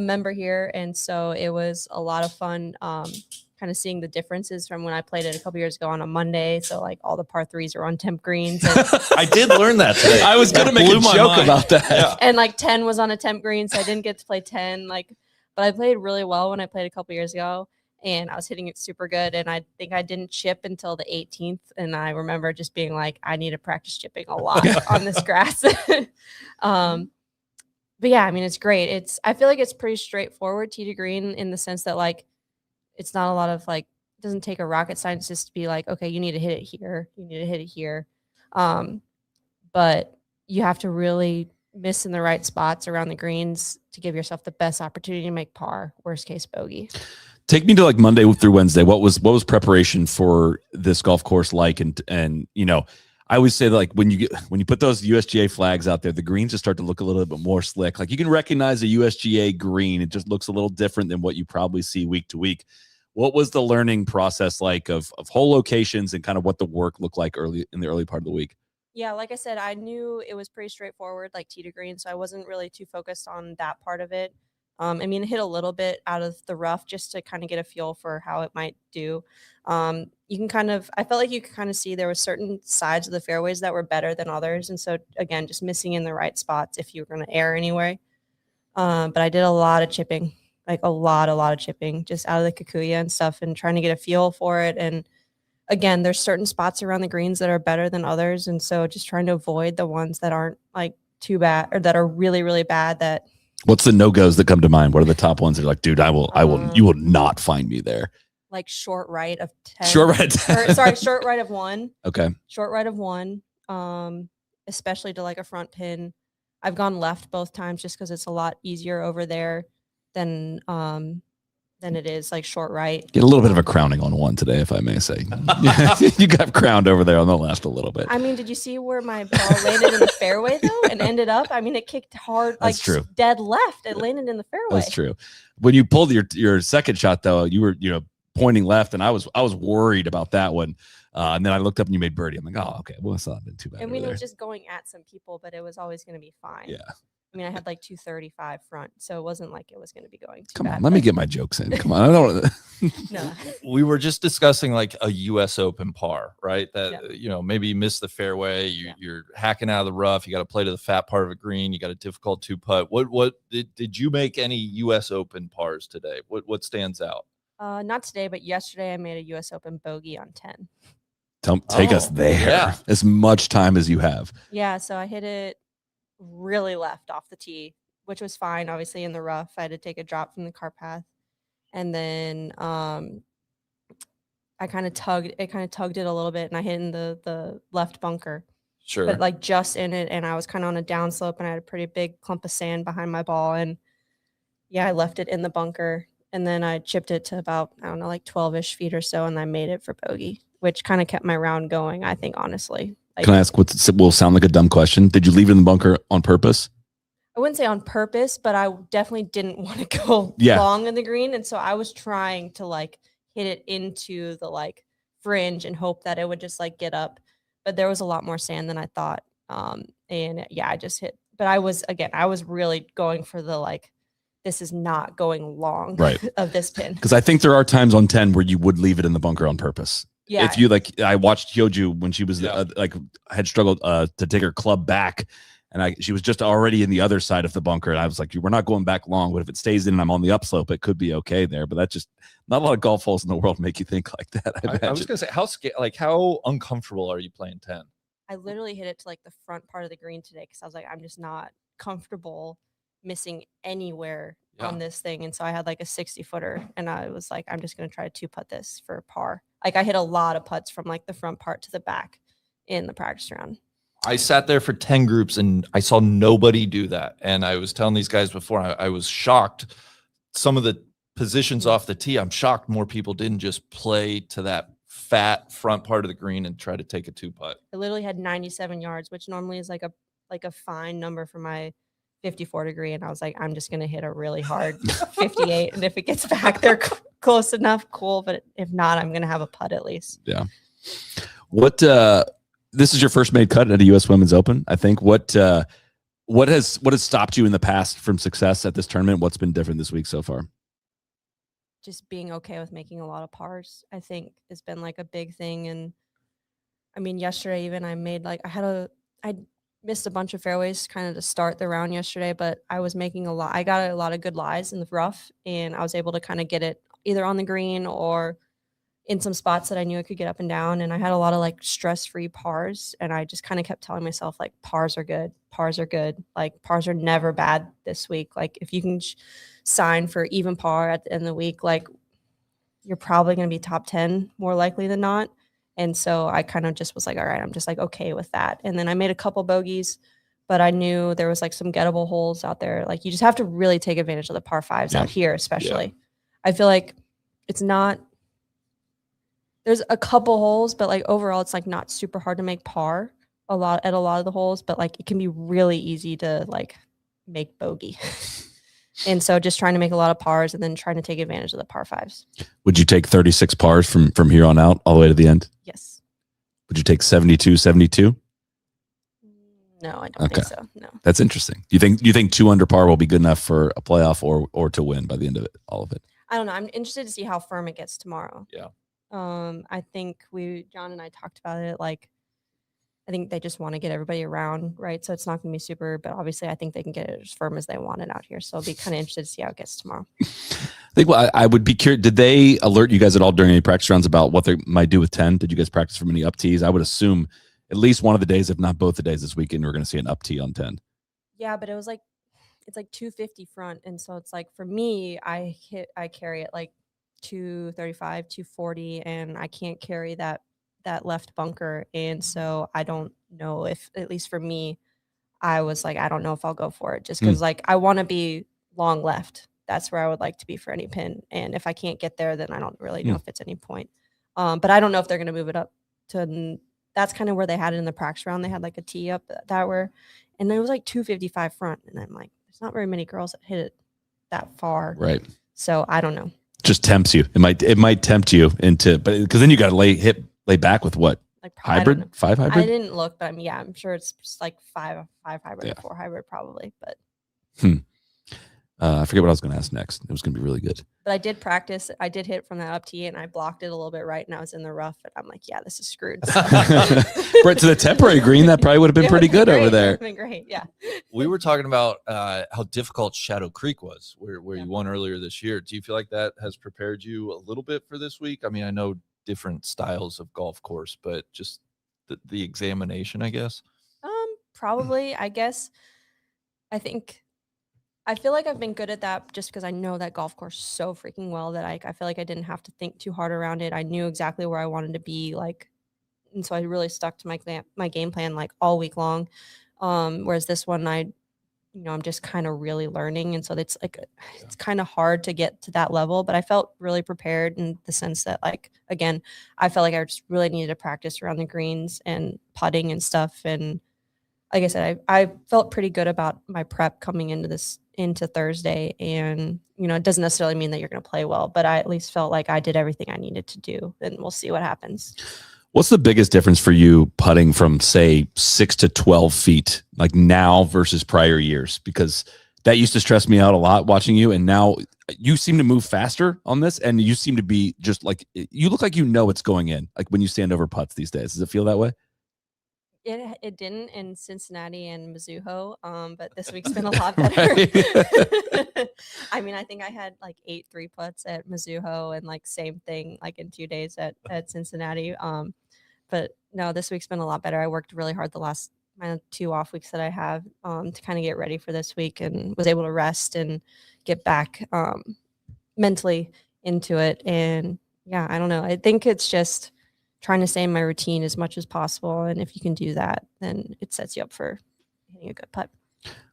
member here, and so it was a lot of fun. Kind of seeing the differences from when I played it a couple years ago on a Monday. So like all the par threes are on temp greens, and, I did learn that today. I was going to make a joke about that. Yeah. and like 10 was on a temp green, so I didn't get to play 10. But I played really well when I played a couple years ago, and I was hitting it super good. And I think I didn't chip until the 18th, and I remember just being like, I need to practice chipping a lot on this grass. But yeah, I mean, it's great. I feel like it's pretty straightforward tee to green in the sense that like it's not a lot of like, it doesn't take a rocket scientist to be like, okay, you need to hit it here, you need to hit it here. But you have to really miss in the right spots around the greens to give yourself the best opportunity to make par, worst case bogey. Take me to like Monday through Wednesday. What was preparation for this golf course like? And you know, I always say that like when you put those USGA flags out there, the greens just start to look a little bit more slick. Like you can recognize a USGA green. It just looks a little different than what you probably see week to week. What was the learning process like of hole locations and kind of what the work looked like in the early part of the week? Yeah, like I said, I knew it was pretty straightforward, like tee to green, so I wasn't really too focused on that part of it. I mean, it hit a little bit out of the rough just to kind of get a feel for how it might do. You can kind of, I felt like you could kind of see there were certain sides of the fairways that were better than others. And so again, just missing in the right spots if you were going to err anyway. But I did a lot of chipping, like a lot of chipping just out of the Kikuya and stuff and trying to get a feel for it. And again, there's certain spots around the greens that are better than others. And so just trying to avoid the ones that aren't like too bad or that are really, really bad. What's the no-goes that come to mind? What are the top ones that are like, dude, you will not find me there. Like short right of 10. Short right. Short right of 1. Okay. Short right of 1. Especially to like a front pin. I've gone left both times just because it's a lot easier over there than it is like short right. Get a little bit of a crowning on one today, if I may say. You got crowned over there on the left a little bit. I mean, did you see where my ball landed in the fairway though, and ended up? I mean, it kicked hard, like dead left. It landed in the fairway. That's true. When you pulled your second shot though, you were pointing left, and I was worried about that one. And then I looked up and you made birdie. I'm like, oh, okay. Well, it's not been too bad. I mean, it was just going at some people, but it was always going to be fine. Yeah. I mean, I had like 235 front, so it wasn't like it was going to be going too Come bad. on, let me get my jokes in. Come on, I don't. No. We were just discussing like a U.S. Open par, right? That Yeah. maybe you missed the fairway. You're hacking out of the rough. You got to play to the fat part of a green. You got a difficult 2-putt. What did you make any U.S. Open pars today? What stands out? Not today, but yesterday I made a U.S. Open bogey on 10. Take us there. Yeah. As much time as you have. Yeah, so I hit it really left off the tee, which was fine. Obviously, in the rough, I had to take a drop from the cart path, and then I kind of tugged it a little bit, and I hit in the left bunker. Sure. But like just in it, and I was kind of on a downslope, and I had a pretty big clump of sand behind my ball, and yeah, I left it in the bunker, and then I chipped it to about, I don't know, like 12-ish feet or so, and I made it for bogey, which kind of kept my round going, I think, honestly. Like, Can I ask what will sound like a dumb question? Did you leave it in the bunker on purpose? I wouldn't say on purpose, but I definitely didn't want to go long in the green, and so I was trying to like hit it into the like fringe and hope that it would just like get up, but there was a lot more sand than I thought. And yeah, I just hit, but I was really going for the like, this is not going long of this pin. Because I think there are times on 10 where you would leave it in the bunker on purpose. Yeah. If you like, I watched Hyoju when she was had struggled to take her club back, and she was just already in the other side of the bunker, and I was like, we're not going back long, but if it stays in and I'm on the upslope, it could be okay there. But that's just not a lot of golf holes in the world make you think like that. I was gonna say, how uncomfortable are you playing 10? I literally hit it to like the front part of the green today because I was like, I'm just not comfortable missing anywhere on this thing. And so I had like a 60-footer and I was like, I'm just going to try to 2-putt this for par. Like I hit a lot of putts from like the front part to the back in the practice round. I sat there for 10 groups and I saw nobody do that. And I was telling these guys before, I was shocked. Some of the positions off the tee, I'm shocked more people didn't just play to that fat front part of the green and try to take a 2-putt. I literally had 97 yards, which normally is like a fine number for my 54 degree. And I was like, I'm just going to hit a really hard 58. And if it gets back there close enough, cool. But if not, I'm going to have a putt at least. Yeah. What, this is your first made cut at a U.S. Women's Open, I think. What has stopped you in the past from success at this tournament? What's been different this week so far? Just being okay with making a lot of pars, I think, has been like a big thing. And I mean, yesterday even I made like I missed a bunch of fairways kind of to start the round yesterday, but I was making I got a lot of good lies in the rough, and I was able to kind of get it either on the green or in some spots that I knew I could get up and down. And I had a lot of like stress-free pars, and I just kind of kept telling myself like pars are good. Like pars are never bad this week. Like if you can sign for even par at the end of the week, like you're probably going to be top 10 more likely than not. And so I kind of just was like, all right, I'm just like okay with that. And then I made a couple bogeys, but I knew there was like some gettable holes out there. Like you just have to really take advantage of the par fives out here, especially. I feel like it's not, there's a couple holes, but like overall it's like not super hard to make par at a lot of the holes, but like it can be really easy to like make bogey. And so just trying to make a lot of pars and then trying to take advantage of the par fives. Would you take 36 pars from here on out all the way to the end? Yes. Would you take 72? No, I don't think so. No. That's interesting. You think 2 under par will be good enough for a playoff or to win by the end of it, all of it? I don't know. I'm interested to see how firm it gets tomorrow. Yeah. I think John and I talked about it. Like, I think they just want to get everybody around, right? So it's not going to be super, but obviously I think they can get it as firm as they want it out here. So I'll be kind of interested to see how it gets tomorrow. I think I would be curious. Did they alert you guys at all during any practice rounds about what they might do with 10? Did you guys practice from any up tees? I would assume at least one of the days, if not both the days this weekend, we're going to see an up tee on 10. Yeah, but it's like 250 front. And so it's like, for me, I carry it like 235, 240, and I can't carry that left bunker. And so I don't know if, at least for me, I was like, I don't know if I'll go for it just because like I want to be long left. That's where I would like to be for any pin. And if I can't get there, then I don't really know if it's any point. But I don't know if they're going to move it up to, that's kind of where they had it in the practice round. They had like a tee up that were, and it was like 255 front. And I'm like, there's not very many girls that hit it that far. Right. So I don't know. Just tempts you. It might tempt you into, but because then you got to lay back with what? Like hybrid? 5 hybrid? I didn't look, but I'm sure it's just like 5 hybrid or 4 hybrid probably. But I forget what I was going to ask next. It was going to be really good. But I did practice. I did hit from that up tee, and I blocked it a little bit right, and I was in the rough. And I'm like, yeah, this is screwed. Right to the temporary green, that probably would have been pretty good over there. It would have been great, yeah. We were talking about how difficult Shadow Creek was, where you won earlier this year. Do you feel like that has prepared you a little bit for this week? I mean, I know different styles of golf course, but just the examination, I guess. Probably, I guess. I feel like I've been good at that just because I know that golf course so freaking well that I feel like I didn't have to think too hard around it. I knew exactly where I wanted to be, like, and so I really stuck to my game plan like all week long. Whereas this one, I'm just kind of really learning, and so it's like it's kind of hard to get to that level. But I felt really prepared in the sense that, like, again, I felt like I just really needed to practice around the greens and putting and stuff. And like I said, I felt pretty good about my prep coming into Thursday. And, it doesn't necessarily mean that you're going to play well, but I at least felt like I did everything I needed to do, and we'll see what happens. What's the biggest difference for you putting from, say, 6 to 12 feet, like now versus prior years? Because that used to stress me out a lot watching you. And now you seem to move faster on this, and you seem to be just like, you look like it's going in, like when you stand over putts these days. Does it feel that way? It didn't in Cincinnati and Mizuho, but this week's been a lot better. I mean, I think I had like 8 3-putts at Mizuho, and like same thing like in 2 days at Cincinnati. But no, this week's been a lot better. I worked really hard the last 2 off weeks that I have to kind of get ready for this week, and was able to rest and get back mentally into it. And yeah, I don't know. I think it's just trying to stay in my routine as much as possible. And if you can do that, then it sets you up for hitting a good putt.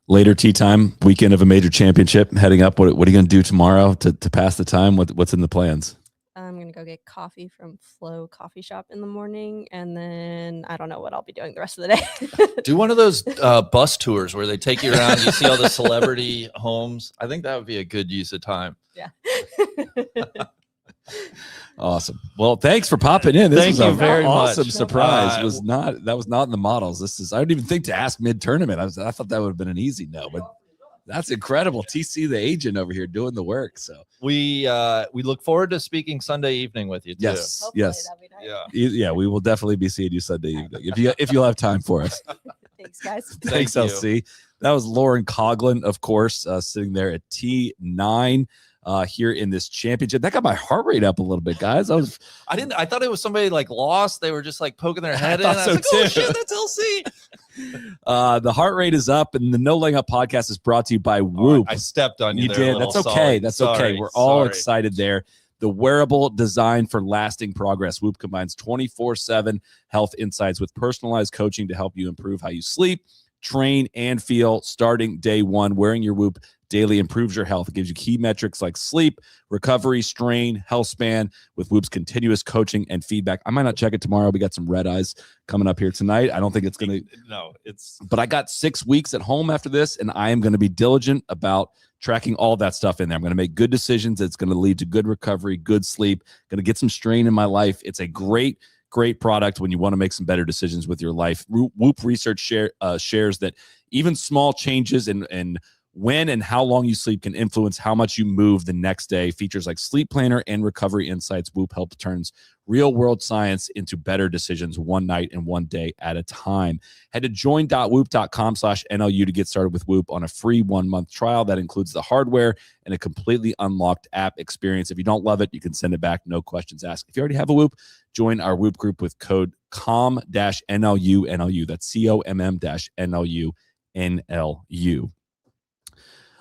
Later tee time, weekend of a major championship heading up. What are you going to do tomorrow to pass the time? What's in the plans? I'm going to go get coffee from Flow Coffee Shop in the morning. And then I don't know what I'll be doing the rest of the day. Do one of those bus tours where they take you around, you see all the celebrity homes. I think that would be a good use of time. Yeah. Awesome. Well, thanks for popping in. This Thank was you a very awesome much. surprise. That was not in the models. I didn't even think to ask mid tournament. I thought that would have been an easy no, but that's incredible. TC, the agent over here, doing the work. So we look forward to speaking Sunday evening with you too. yes, Hopefully yes, that'd be nice. Yeah. yeah. We will definitely be seeing you Sunday evening if you'll have time for us. Thanks, guys. Thanks, you. LC. That was Lauren Coughlin, of course, sitting there at T9 here in this championship. That got my heart rate up a little bit, guys. I thought it was somebody like lost. They were just like poking their head in. thought I so was like, oh too. shit, that's LC. The heart rate is up, and the No Laying Up podcast is brought to you by Whoop. I stepped on you. You there, did. little That's okay. sorry. That's Sorry. okay. We're all Sorry. excited there. The wearable design for lasting progress. Whoop combines 24/7 health insights with personalized coaching to help you improve how you sleep, train, and feel starting day one. Wearing your Whoop daily improves your health. It gives you key metrics like sleep, recovery, strain, health span with Whoop's continuous coaching and feedback. I might not check it tomorrow. We got some red eyes coming up here tonight. I don't think it's going to. No, it's. But I got 6 weeks at home after this, and I am going to be diligent about tracking all that stuff in there. I'm going to make good decisions. It's going to lead to good recovery, good sleep, going to get some strain in my life. It's a great product when you want to make some better decisions with your life. Whoop research shares that even small changes in when and how long you sleep can influence how much you move the next day. Features like Sleep Planner and Recovery Insights. Whoop help turns real-world science into better decisions one night and one day at a time. Head to join.whoop.com/NLU to get started with Whoop on a free 1-month trial. That includes the hardware and a completely unlocked app experience. If you don't love it, you can send it back. No questions asked. If you already have a Whoop, join our Whoop group with code COM-NLU. That's COMM-NLU.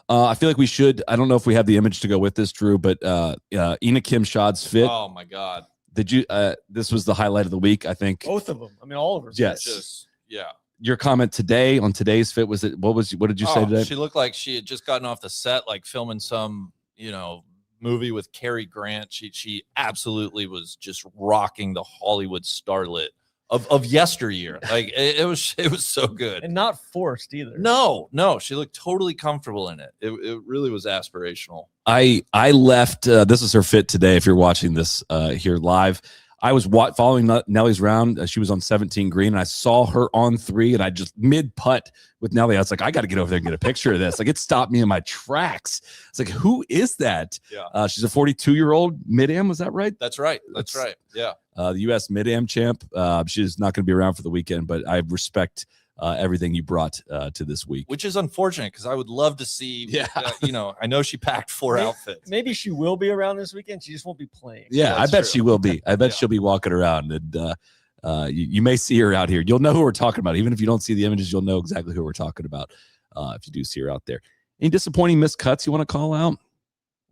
I feel like we should. I don't know if we have the image to go with this, Drew, but Ina Kim Shad's fit. Oh my God. Did you? This was the highlight of the week, I think. Both of them. I mean, all of them. Yes. Just yeah. Your comment today on today's fit was it? What did you say today? She looked like she had just gotten off the set, like filming some, movie with Cary Grant. She absolutely was just rocking the Hollywood starlet of yesteryear. Like it was so good. And not forced either. No, she looked totally comfortable in it. It really was aspirational. I left. This is her fit today. If you're watching this here live, I was following Nelly's round. She was on 17 green, and I saw her on 3, and I just mid putt with Nelly. I was like, I got to get over there and get a picture of this. Like, it stopped me in my tracks. It's like, who is that? Yeah. She's a 42-year-old mid-am. Was that right? That's right. That's right. Yeah. The U.S. mid-am champ. She's not going to be around for the weekend, but I respect everything you brought to this week. Which is unfortunate because I would love to see. Yeah. I know she packed 4 outfits. Maybe she will be around this weekend. She just won't be playing. Yeah, I bet true. she will be. I bet Yeah. she'll be walking around, and you may see her out here. You'll know who we're talking about. Even if you don't see the images, you'll know exactly who we're talking about if you do see her out there. Any disappointing missed cuts you want to call out?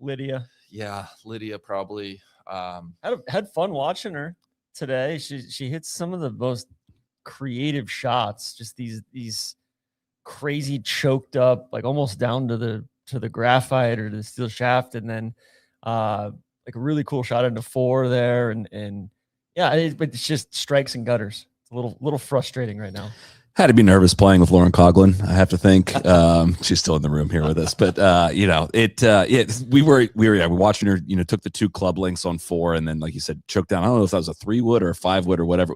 Lydia. Yeah, Lydia probably. Had fun watching her today. She hits some of the most creative shots, just these crazy choked up, like almost down to the graphite or the steel shaft, and then like a really cool shot into 4 there, and yeah, but it's just strikes and gutters. It's a little frustrating right now. Had to be nervous playing with Lauren Coughlin, I have to think. She's still in the room here with us, but we were watching her. Took the 2 club links on 4, and then, like you said, choked down. I don't know if that was a 3-wood or a 5-wood or whatever.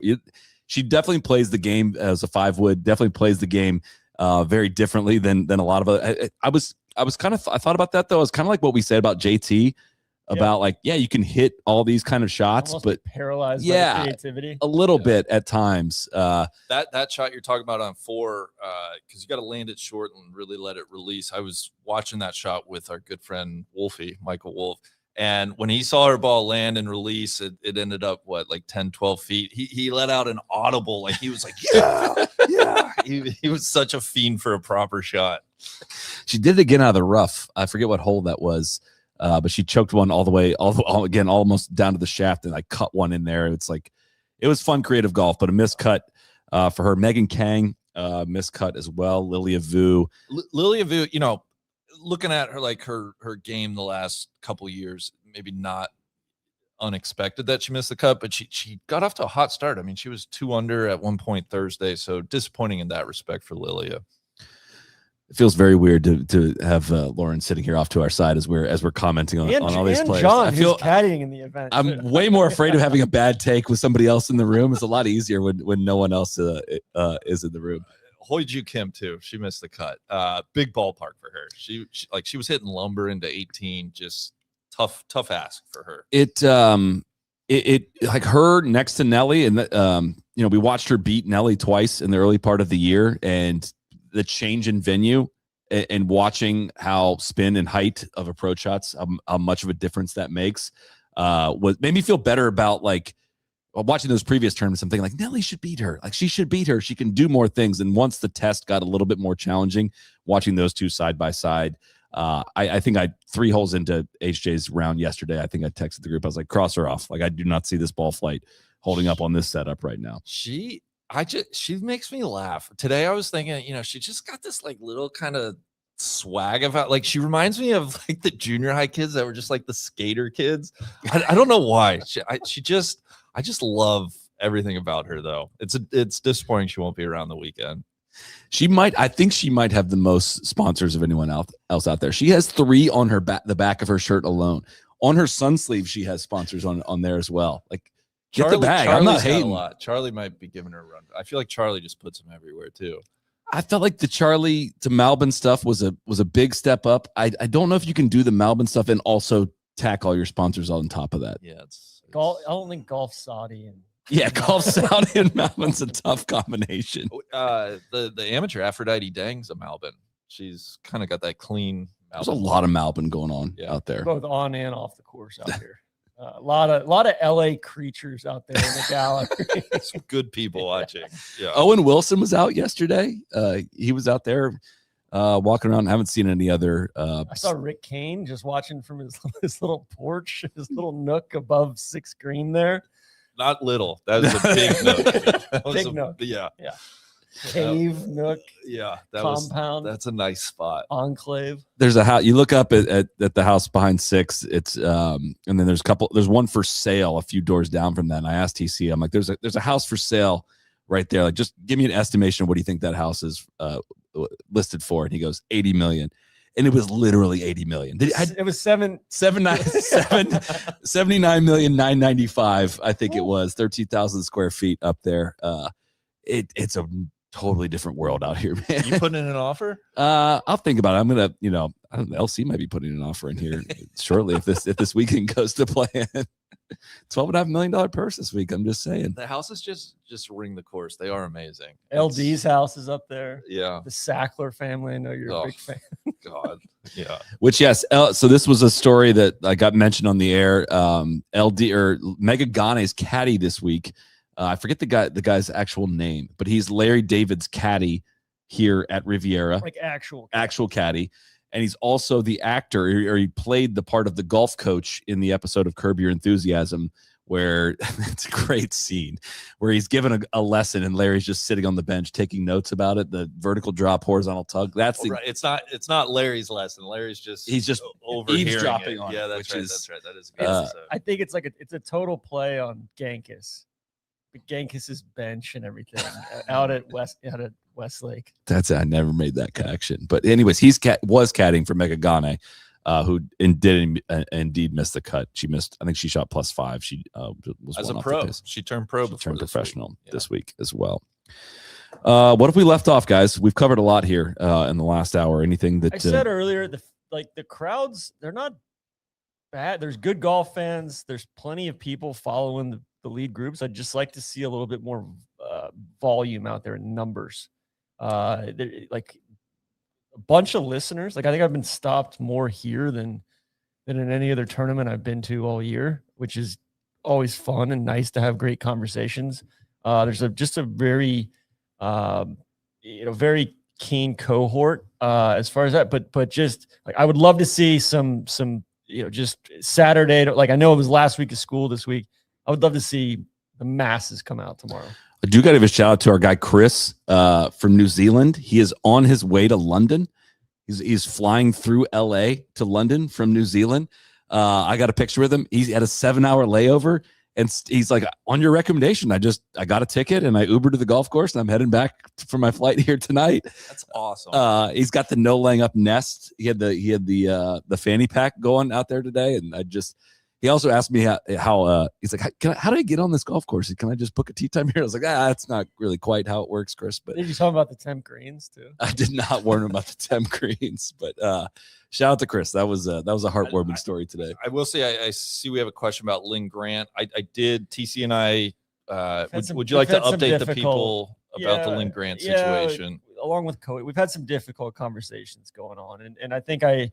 She definitely plays the game as a 5-wood. Definitely plays the game very differently than a lot of other. I thought about that though. It's kind of like what we said about JT about you can hit all these kind of shots, Almost but paralyzed by the creativity. a little bit at times. That shot you're talking about on 4, because you got to land it short and really let it release. I was watching that shot with our good friend Michael Wolf, And when he saw her ball land and release, it ended up like 10, 12 feet. He let out an audible, like he was like, yeah, yeah. He was such a fiend for a proper shot. She did it again out of the rough. I forget what hole that was, but she choked one all the way, again, almost down to the shaft, and I cut one in there. It's like, it was fun, creative golf, but a miscut for her. Megan Kang, miscut as well. Lilia Vu. Lilia Vu, looking at her, like her game the last couple years, maybe not unexpected that she missed the cut, but she got off to a hot start. I mean, she was 2 under at one point Thursday, so disappointing in that respect for Lilia. It feels very weird to have Lauren sitting here off to our side as we're commenting on all these players. John, I feel caddying in the event. I'm way more afraid of having a bad take with somebody else in the room. It's a lot easier when no one else is in the room. Hoi Ju Kim too. She missed the cut. Big ballpark for her. She was hitting lumber into 18. Just tough ask for her. It like her next to Nelly, and we watched her beat Nelly twice in the early part of the year, and the change in venue and watching how spin and height of approach shots, how much of a difference that makes, made me feel better about like watching those previous tournaments. I'm thinking like Nelly should beat her. Like she should beat her. She can do more things. And once the test got a little bit more challenging, watching those two side by side, I think 3 holes into HJ's round yesterday, I think I texted the group. I was like, cross her off. Like I do not see this ball flight holding up on this setup right now. She makes me laugh. Today I was thinking, she just got this like little kind of swag about, like she reminds me of like the junior high kids that were just like the skater kids. I don't know why. I just love everything about her though. It's disappointing she won't be around the weekend. I think she might have the most sponsors of anyone else out there. She has 3 on her the back of her shirt alone. On her sun sleeve, she has sponsors on there as well. Like, get the bag. I'm not hating. A lot. Charlie might be giving her a run. I feel like Charlie just puts them everywhere too. I felt like the Charlie to Malbin stuff was a big step up. I don't know if you can do the Malbin stuff and also tack all your sponsors on top of that. Yeah, golf. I don't think Golf Saudi and Golf Saudi and Malbin's a tough combination. The amateur Aphrodite Dang's a Malbin. She's kind of got that clean. There's a lot of Malbin going on out there, both on and off the course out here. A lot of LA creatures out there in the gallery. Some good people watching. Yeah. Owen Wilson was out yesterday. He was out there walking around. I haven't seen any other. I saw Rick Kane just watching from his little porch, his little nook above 6th green there. Not little. That was a big nook. Big nook. Yeah. Cave, nook. Yeah. Compound. That's a nice spot. Enclave. There's a house. You look up at the house behind 6. It's and then there's one for sale a few doors down from that. And I asked TC, I'm like, there's a house for sale right there. Like, just give me an estimation of what do you think that house is listed for? And he goes, 80 million. And it was literally 80 million. It was 79,995,000. I think it was 13,000 square feet up there. It's a totally different world out here, man. You putting in an offer? I'll think about it. I'm gonna, I don't know, LC might be putting an offer in here shortly if this weekend goes to plan. $12.5 million purse this week. I'm just saying. The houses just ring the course. They are amazing. LD's house is up there. Yeah. The Sackler family. I know you're a big fan. God. Yeah. Which, yes. So this was a story that I got mentioned on the air. LD or Mega Gane's caddy this week. I forget the guy's actual name, but he's Larry David's caddy here at Riviera. Like actual caddy. And he's also the actor, or he played the part of the golf coach in the episode of Curb Your Enthusiasm, where it's a great scene where he's given a lesson and Larry's just sitting on the bench taking notes about it. The vertical drop, horizontal tug. That's right. It's not Larry's lesson. Larry's he's just eavesdropping on yeah, it. that's right. That is a good episode. I think it's it's a total play on Genghis. Genghis's bench and everything out at Westlake. I never made that connection. But anyways, was caddying for Mega Gane, who did indeed miss the cut. She missed. I think she shot +5. She was as a pro. She turned pro. She turned professional this week as well. What if we left off, guys? We've covered a lot here in the last hour. Anything that I said earlier, the crowds, they're not bad. There's good golf fans. There's plenty of people following the lead groups. I'd just like to see a little bit more volume out there in numbers. Like a bunch of listeners. Like I think I've been stopped more here than than in any other tournament I've been to all year, which is always fun and nice to have great conversations. There's just a very, very keen cohort as far as that, but just like I would love to see some just Saturday. Like I know it was last week of school this week. I would love to see the masses come out tomorrow. I do got to give a shout out to our guy Chris from New Zealand. He is on his way to London. He's flying through LA to London from New Zealand. I got a picture with him. He had a 7-hour layover, and he's like, on your recommendation, I got a ticket and I Ubered to the golf course, and I'm heading back for my flight here tonight. That's awesome. He's got the no laying up nest. He had the fanny pack going out there today, and he also asked me how he's like, how do I get on this golf course? Can I just book a tee time here? I was like, that's not really quite how it works, Chris. But did you talk about the 10 greens too? I did not warn him about the 10 greens, but shout out to Chris. That was a heartwarming story today. I will say, I see we have a question about Lynn Grant. I did, TC and I, would you like to update the people about the Lynn Grant situation? Along with Cody, we've had some difficult conversations going on. And I think I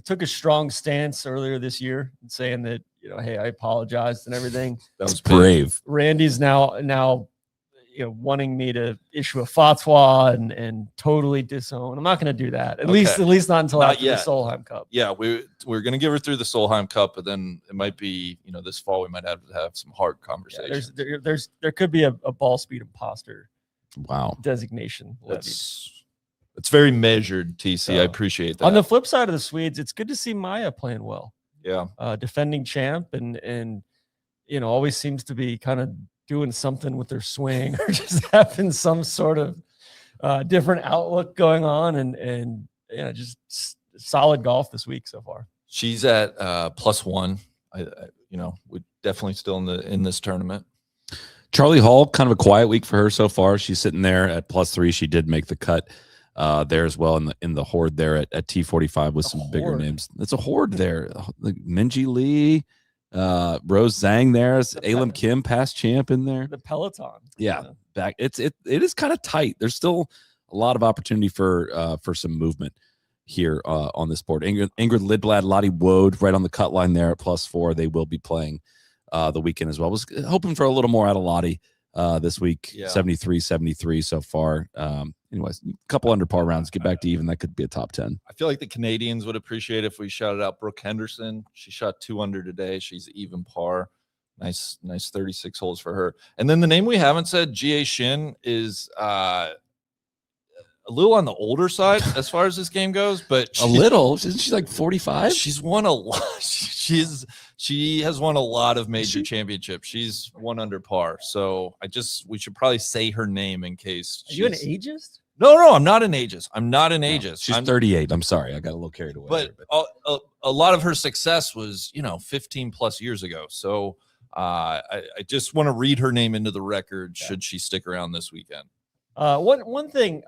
took a strong stance earlier this year saying that, hey, I apologized and everything. That was brave. Randy's now wanting me to issue a fatwa and totally disown. I'm not going to do that. At least not until after the Solheim Cup. Yeah, we're going to give her through the Solheim Cup, but then it might be, this fall we might have to have some hard conversations. Yeah, there could be a ball speed imposter. Wow. Designation. It's very measured, TC. I appreciate that. On the flip side of the Swedes, it's good to see Maya playing well. Yeah. Defending champ and always seems to be kind of doing something with their swing or just having some sort of different outlook going on and just solid golf this week so far. She's at +1. We're definitely still in this tournament. Charlie Hall, kind of a quiet week for her so far. She's sitting there at +3. She did make the cut there as well in the horde there at T45 with some bigger names. It's a horde there. Like Minji Lee, Rose Zhang there, Alim Kim, past champ in there. The Peloton. Yeah. Back. It is kind of tight. There's still a lot of opportunity for some movement here on this board. Ingrid Lidblad, Lottie Wode right on the cut line there at +4. They will be playing the weekend as well. Was hoping for a little more out of Lottie this week. 73 so far. Anyways, a couple under par rounds, get back to even. That could be a top 10. I feel like the Canadians would appreciate if we shouted out Brooke Henderson. She shot 2 under today. She's even par. Nice 36 holes for her. And then the name we haven't said, Jie Shin, is a little on the older side as far as this game goes, but isn't she like 45? She's won a lot. She has won a lot of major championships. She's 1 under par. So we should probably say her name in case. Are you an ageist? No, I'm not an ageist. I'm not an ageist. She's 38. I'm sorry. I got a little carried away. But a lot of her success was, 15 plus years ago. So I just want to read her name into the record should she stick around this weekend. One thing,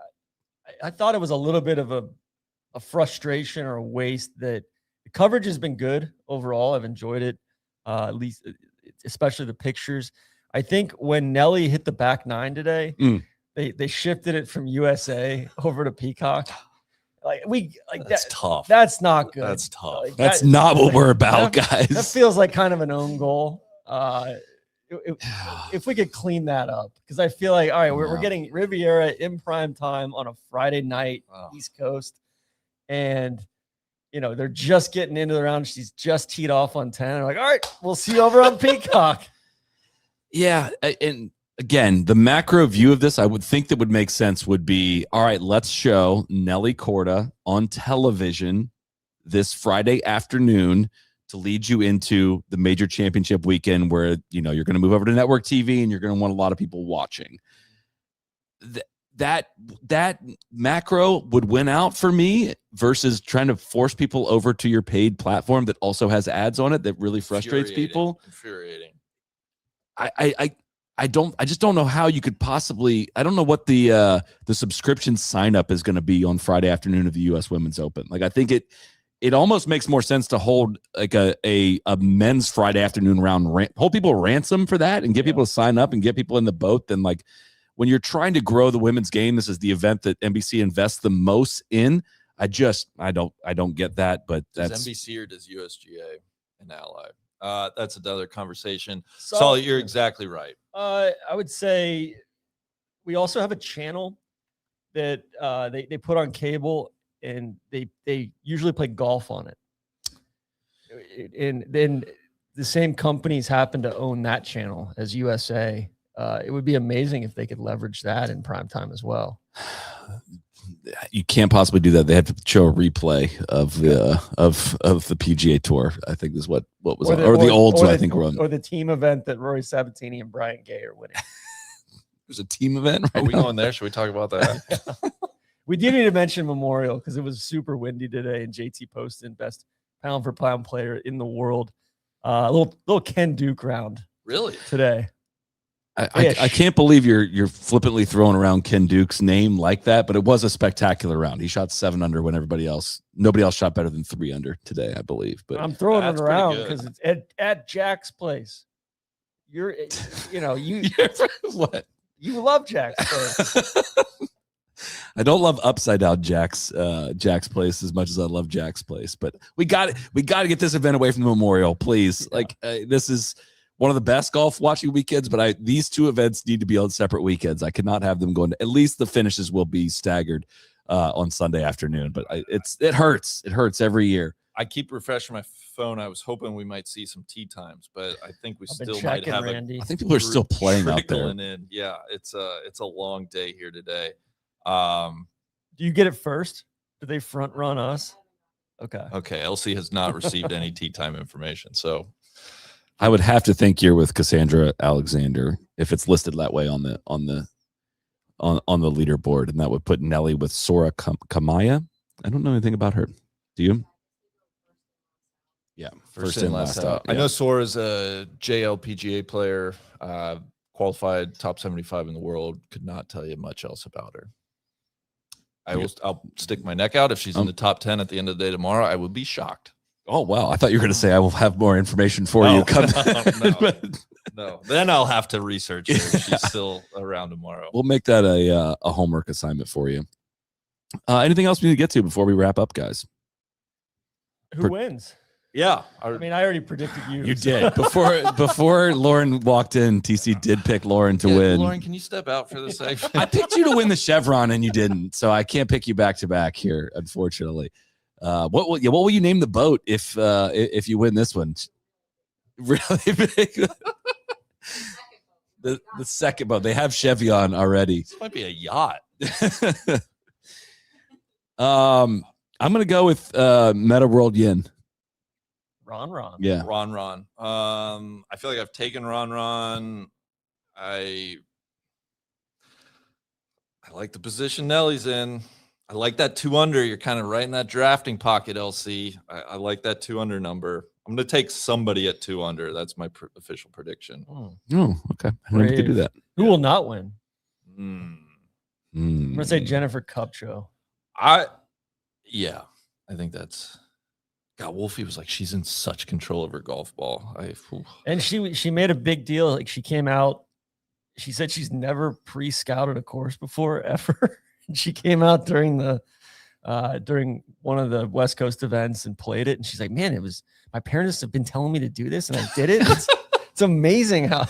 I thought it was a little bit of a frustration or a waste that the coverage has been good overall. I've enjoyed it, at least, especially the pictures. I think when Nelly hit the back 9 today, they shifted it from USA over to Peacock. That's tough. That's not good. That's tough. That's not what we're about, guys. That feels like kind of an own goal. If we could clean that up, because I feel like, all right, we're getting Riviera in prime time on a Friday night, East Coast, and they're just getting into the round. She's just teed off on 10. They're like, all right, we'll see you over on Peacock. Yeah, and again, the macro view of this, I would think that would make sense would be, all right, let's show Nelly Korda on television this Friday afternoon to lead you into the major championship weekend where, you're going to move over to network TV and you're going to want a lot of people watching. That macro would win out for me versus trying to force people over to your paid platform that also has ads on it that really frustrates people. Infuriating. I just don't know how you could possibly. I don't know what the subscription sign up is going to be on Friday afternoon of the U.S. Women's Open. Like, I think it almost makes more sense to hold like a men's Friday afternoon round, hold people ransom for that and get people to sign up and get people in the boat than like when you're trying to grow the women's game. This is the event that NBC invests the most in. I don't get that, but does that's NBC or does USGA an ally? That's another conversation. So- Solid, you're exactly right. I would say we also have a channel that they put on cable, and they usually play golf on it. And then the same companies happen to own that channel as USA. It would be amazing if they could leverage that in prime time as well. you can't possibly do that. They have to show a replay of the the PGA Tour. I think is what was on, or the olds. I think were on, or the team event that Rory Sabatini and Brian Gay are winning. There's a team event. Are we going there? Should we talk about that? We do need to mention Memorial because it was super windy today, and JT Poston, best pound for pound player in the world. A little Ken Duke round Really? today. I can't believe you're flippantly throwing around Ken Duke's name like that, but it was a spectacular round. He shot 7 under when nobody else shot better than 3 under today, I believe. But I'm throwing it That's around pretty because it's at Jack's place. You what? You love Jack's place. I don't love upside down Jack's place as much as I love Jack's place, but we got to get this event away from the Memorial, please. Yeah. This is one of the best golf watching weekends, but these 2 events need to be on separate weekends. I cannot have them going. At least the finishes will be staggered on Sunday afternoon, but it hurts. It hurts every year. I keep refreshing my phone. I was hoping we might see some tee times, but I think we still might have Randy. I think people are still playing out there. In. Yeah, it's a long day here today. Do you get it first? Do they front run us? Okay. LC has not received any tee time information, so I would have to think you're with Cassandra Alexander if it's listed that way on the leaderboard, and that would put Nelly with Sora Kamaya. I don't know anything about her. Do you? Yeah, first in, last out. Yeah. I know Sora's a JLPGA player, qualified top 75 in the world. Could not tell you much else about her. I'll stick my neck out if she's in the top 10 at the end of the day tomorrow. I would be shocked. Oh, wow. I thought you were going to say I will have more information for you. No. Then I'll have to research her if she's still around tomorrow. We'll make that a homework assignment for you. Anything else we need to get to before we wrap up, guys? Who wins? Yeah. I already predicted you. You did. Before Lauren walked in, TC did pick Lauren to win. Lauren, can you step out for this section? I picked you to win the Chevron and you didn't. So I can't pick you back to back here, unfortunately. What will you name the boat if you win this one? Really big. The second boat. They have Chevy on already. This might be a yacht. I'm gonna go with Meta World Yin. Ron. Yeah. Ron. I feel like I've taken Ron. I like the position Nelly's in. I like that 2 under. You're kind of right in that drafting pocket, LC. I like that 2 under number. I'm going to take somebody at 2 under. That's my official prediction. Oh, okay. I didn't think to do that. Who will not win? Mm. I'm going to say Jennifer Kupcho. I think that's. God, Wolfie was like, she's in such control of her golf ball. And she made a big deal. Like, she came out. She said she's never pre-scouted a course before ever. And she came out during one of the West Coast events and played it. And she's like, man, my parents have been telling me to do this, and I did it. It's amazing how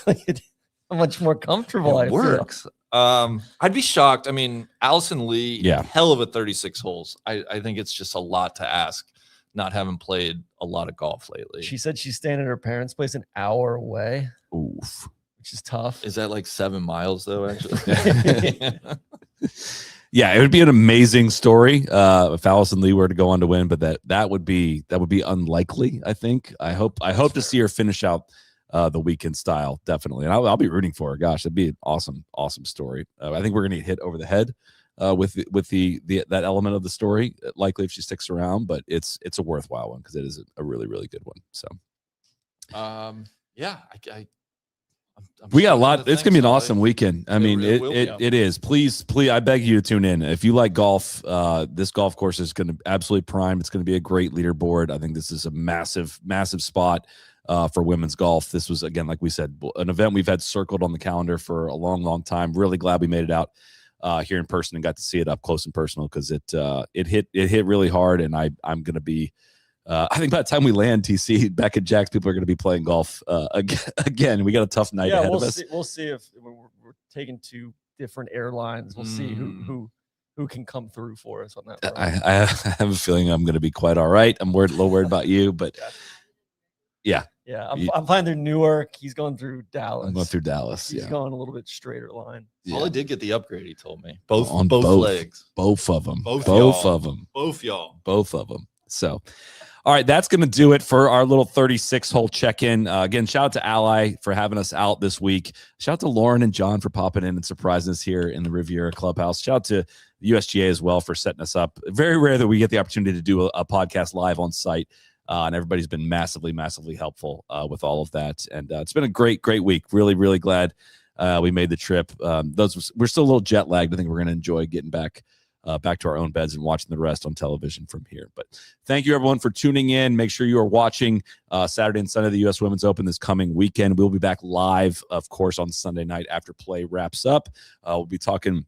much more comfortable it works. I'd be shocked. I mean, Allison Lee, hell of a 36 holes. I think it's just a lot to ask, not having played a lot of golf lately. She said she's staying at her parents' place an hour away. Oof. Which is tough. Is that like 7 miles though, actually? Yeah, it would be an amazing story if Allison Lee were to go on to win, but that would be unlikely, I think. I hope to see her finish out the weekend style, definitely. And I'll be rooting for her. Gosh, that'd be an awesome story. I think we're going to get hit over the head with that element of the story, likely if she sticks around, but it's a worthwhile one because it is a really, really good one. So we got a lot. It's gonna be an awesome weekend. I mean, it is. Please, I beg you to tune in. If you like golf, this golf course is going to absolutely prime. It's going to be a great leaderboard. I think this is a massive spot for women's golf. This was, again, like we said, an event we've had circled on the calendar for a long time. Really glad we made it out here in person and got to see it up close and personal because it hit really hard. And I'm going to be, I think by the time we land TC back at Jack's, people are going to be playing golf again. We got a tough night ahead of us. We'll see if we're taking 2 different airlines. We'll see who can come through for us on that. I have a feeling I'm going to be quite all right. I'm a little worried about you, but yeah. Yeah, I'm flying through Newark. He's going through Dallas. I'm going through Dallas. He's going a little bit straighter line. Well, I did get the upgrade. He told me both legs, both of them, both of them, both of them. So, all right, that's going to do it for our little 36-hole check-in. Again, shout out to Ally for having us out this week. Shout out to Lauren and John for popping in and surprising us here in the Riviera Clubhouse. Shout out to the USGA as well for setting us up. Very rare that we get the opportunity to do a podcast live on site. And everybody's been massively, massively helpful with all of that. And it's been a great, great week. Really, really glad we made the trip. We're still a little jet lagged. I think we're going to enjoy getting back to our own beds and watching the rest on television from here. But thank you, everyone, for tuning in. Make sure you are watching Saturday and Sunday, the U.S. Women's Open this coming weekend. We'll be back live, of course, on Sunday night after play wraps up. We'll be talking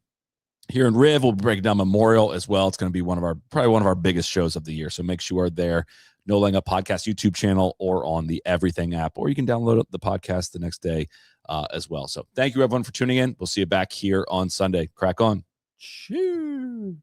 here in Riv. We'll be breaking down Memorial as well. It's going to be probably one of our biggest shows of the year. So make sure you are there. No Laying Up Podcast YouTube channel or on the Everything app, or you can download the podcast the next day as well. So thank you, everyone, for tuning in. We'll see you back here on Sunday. Crack on. Cheers.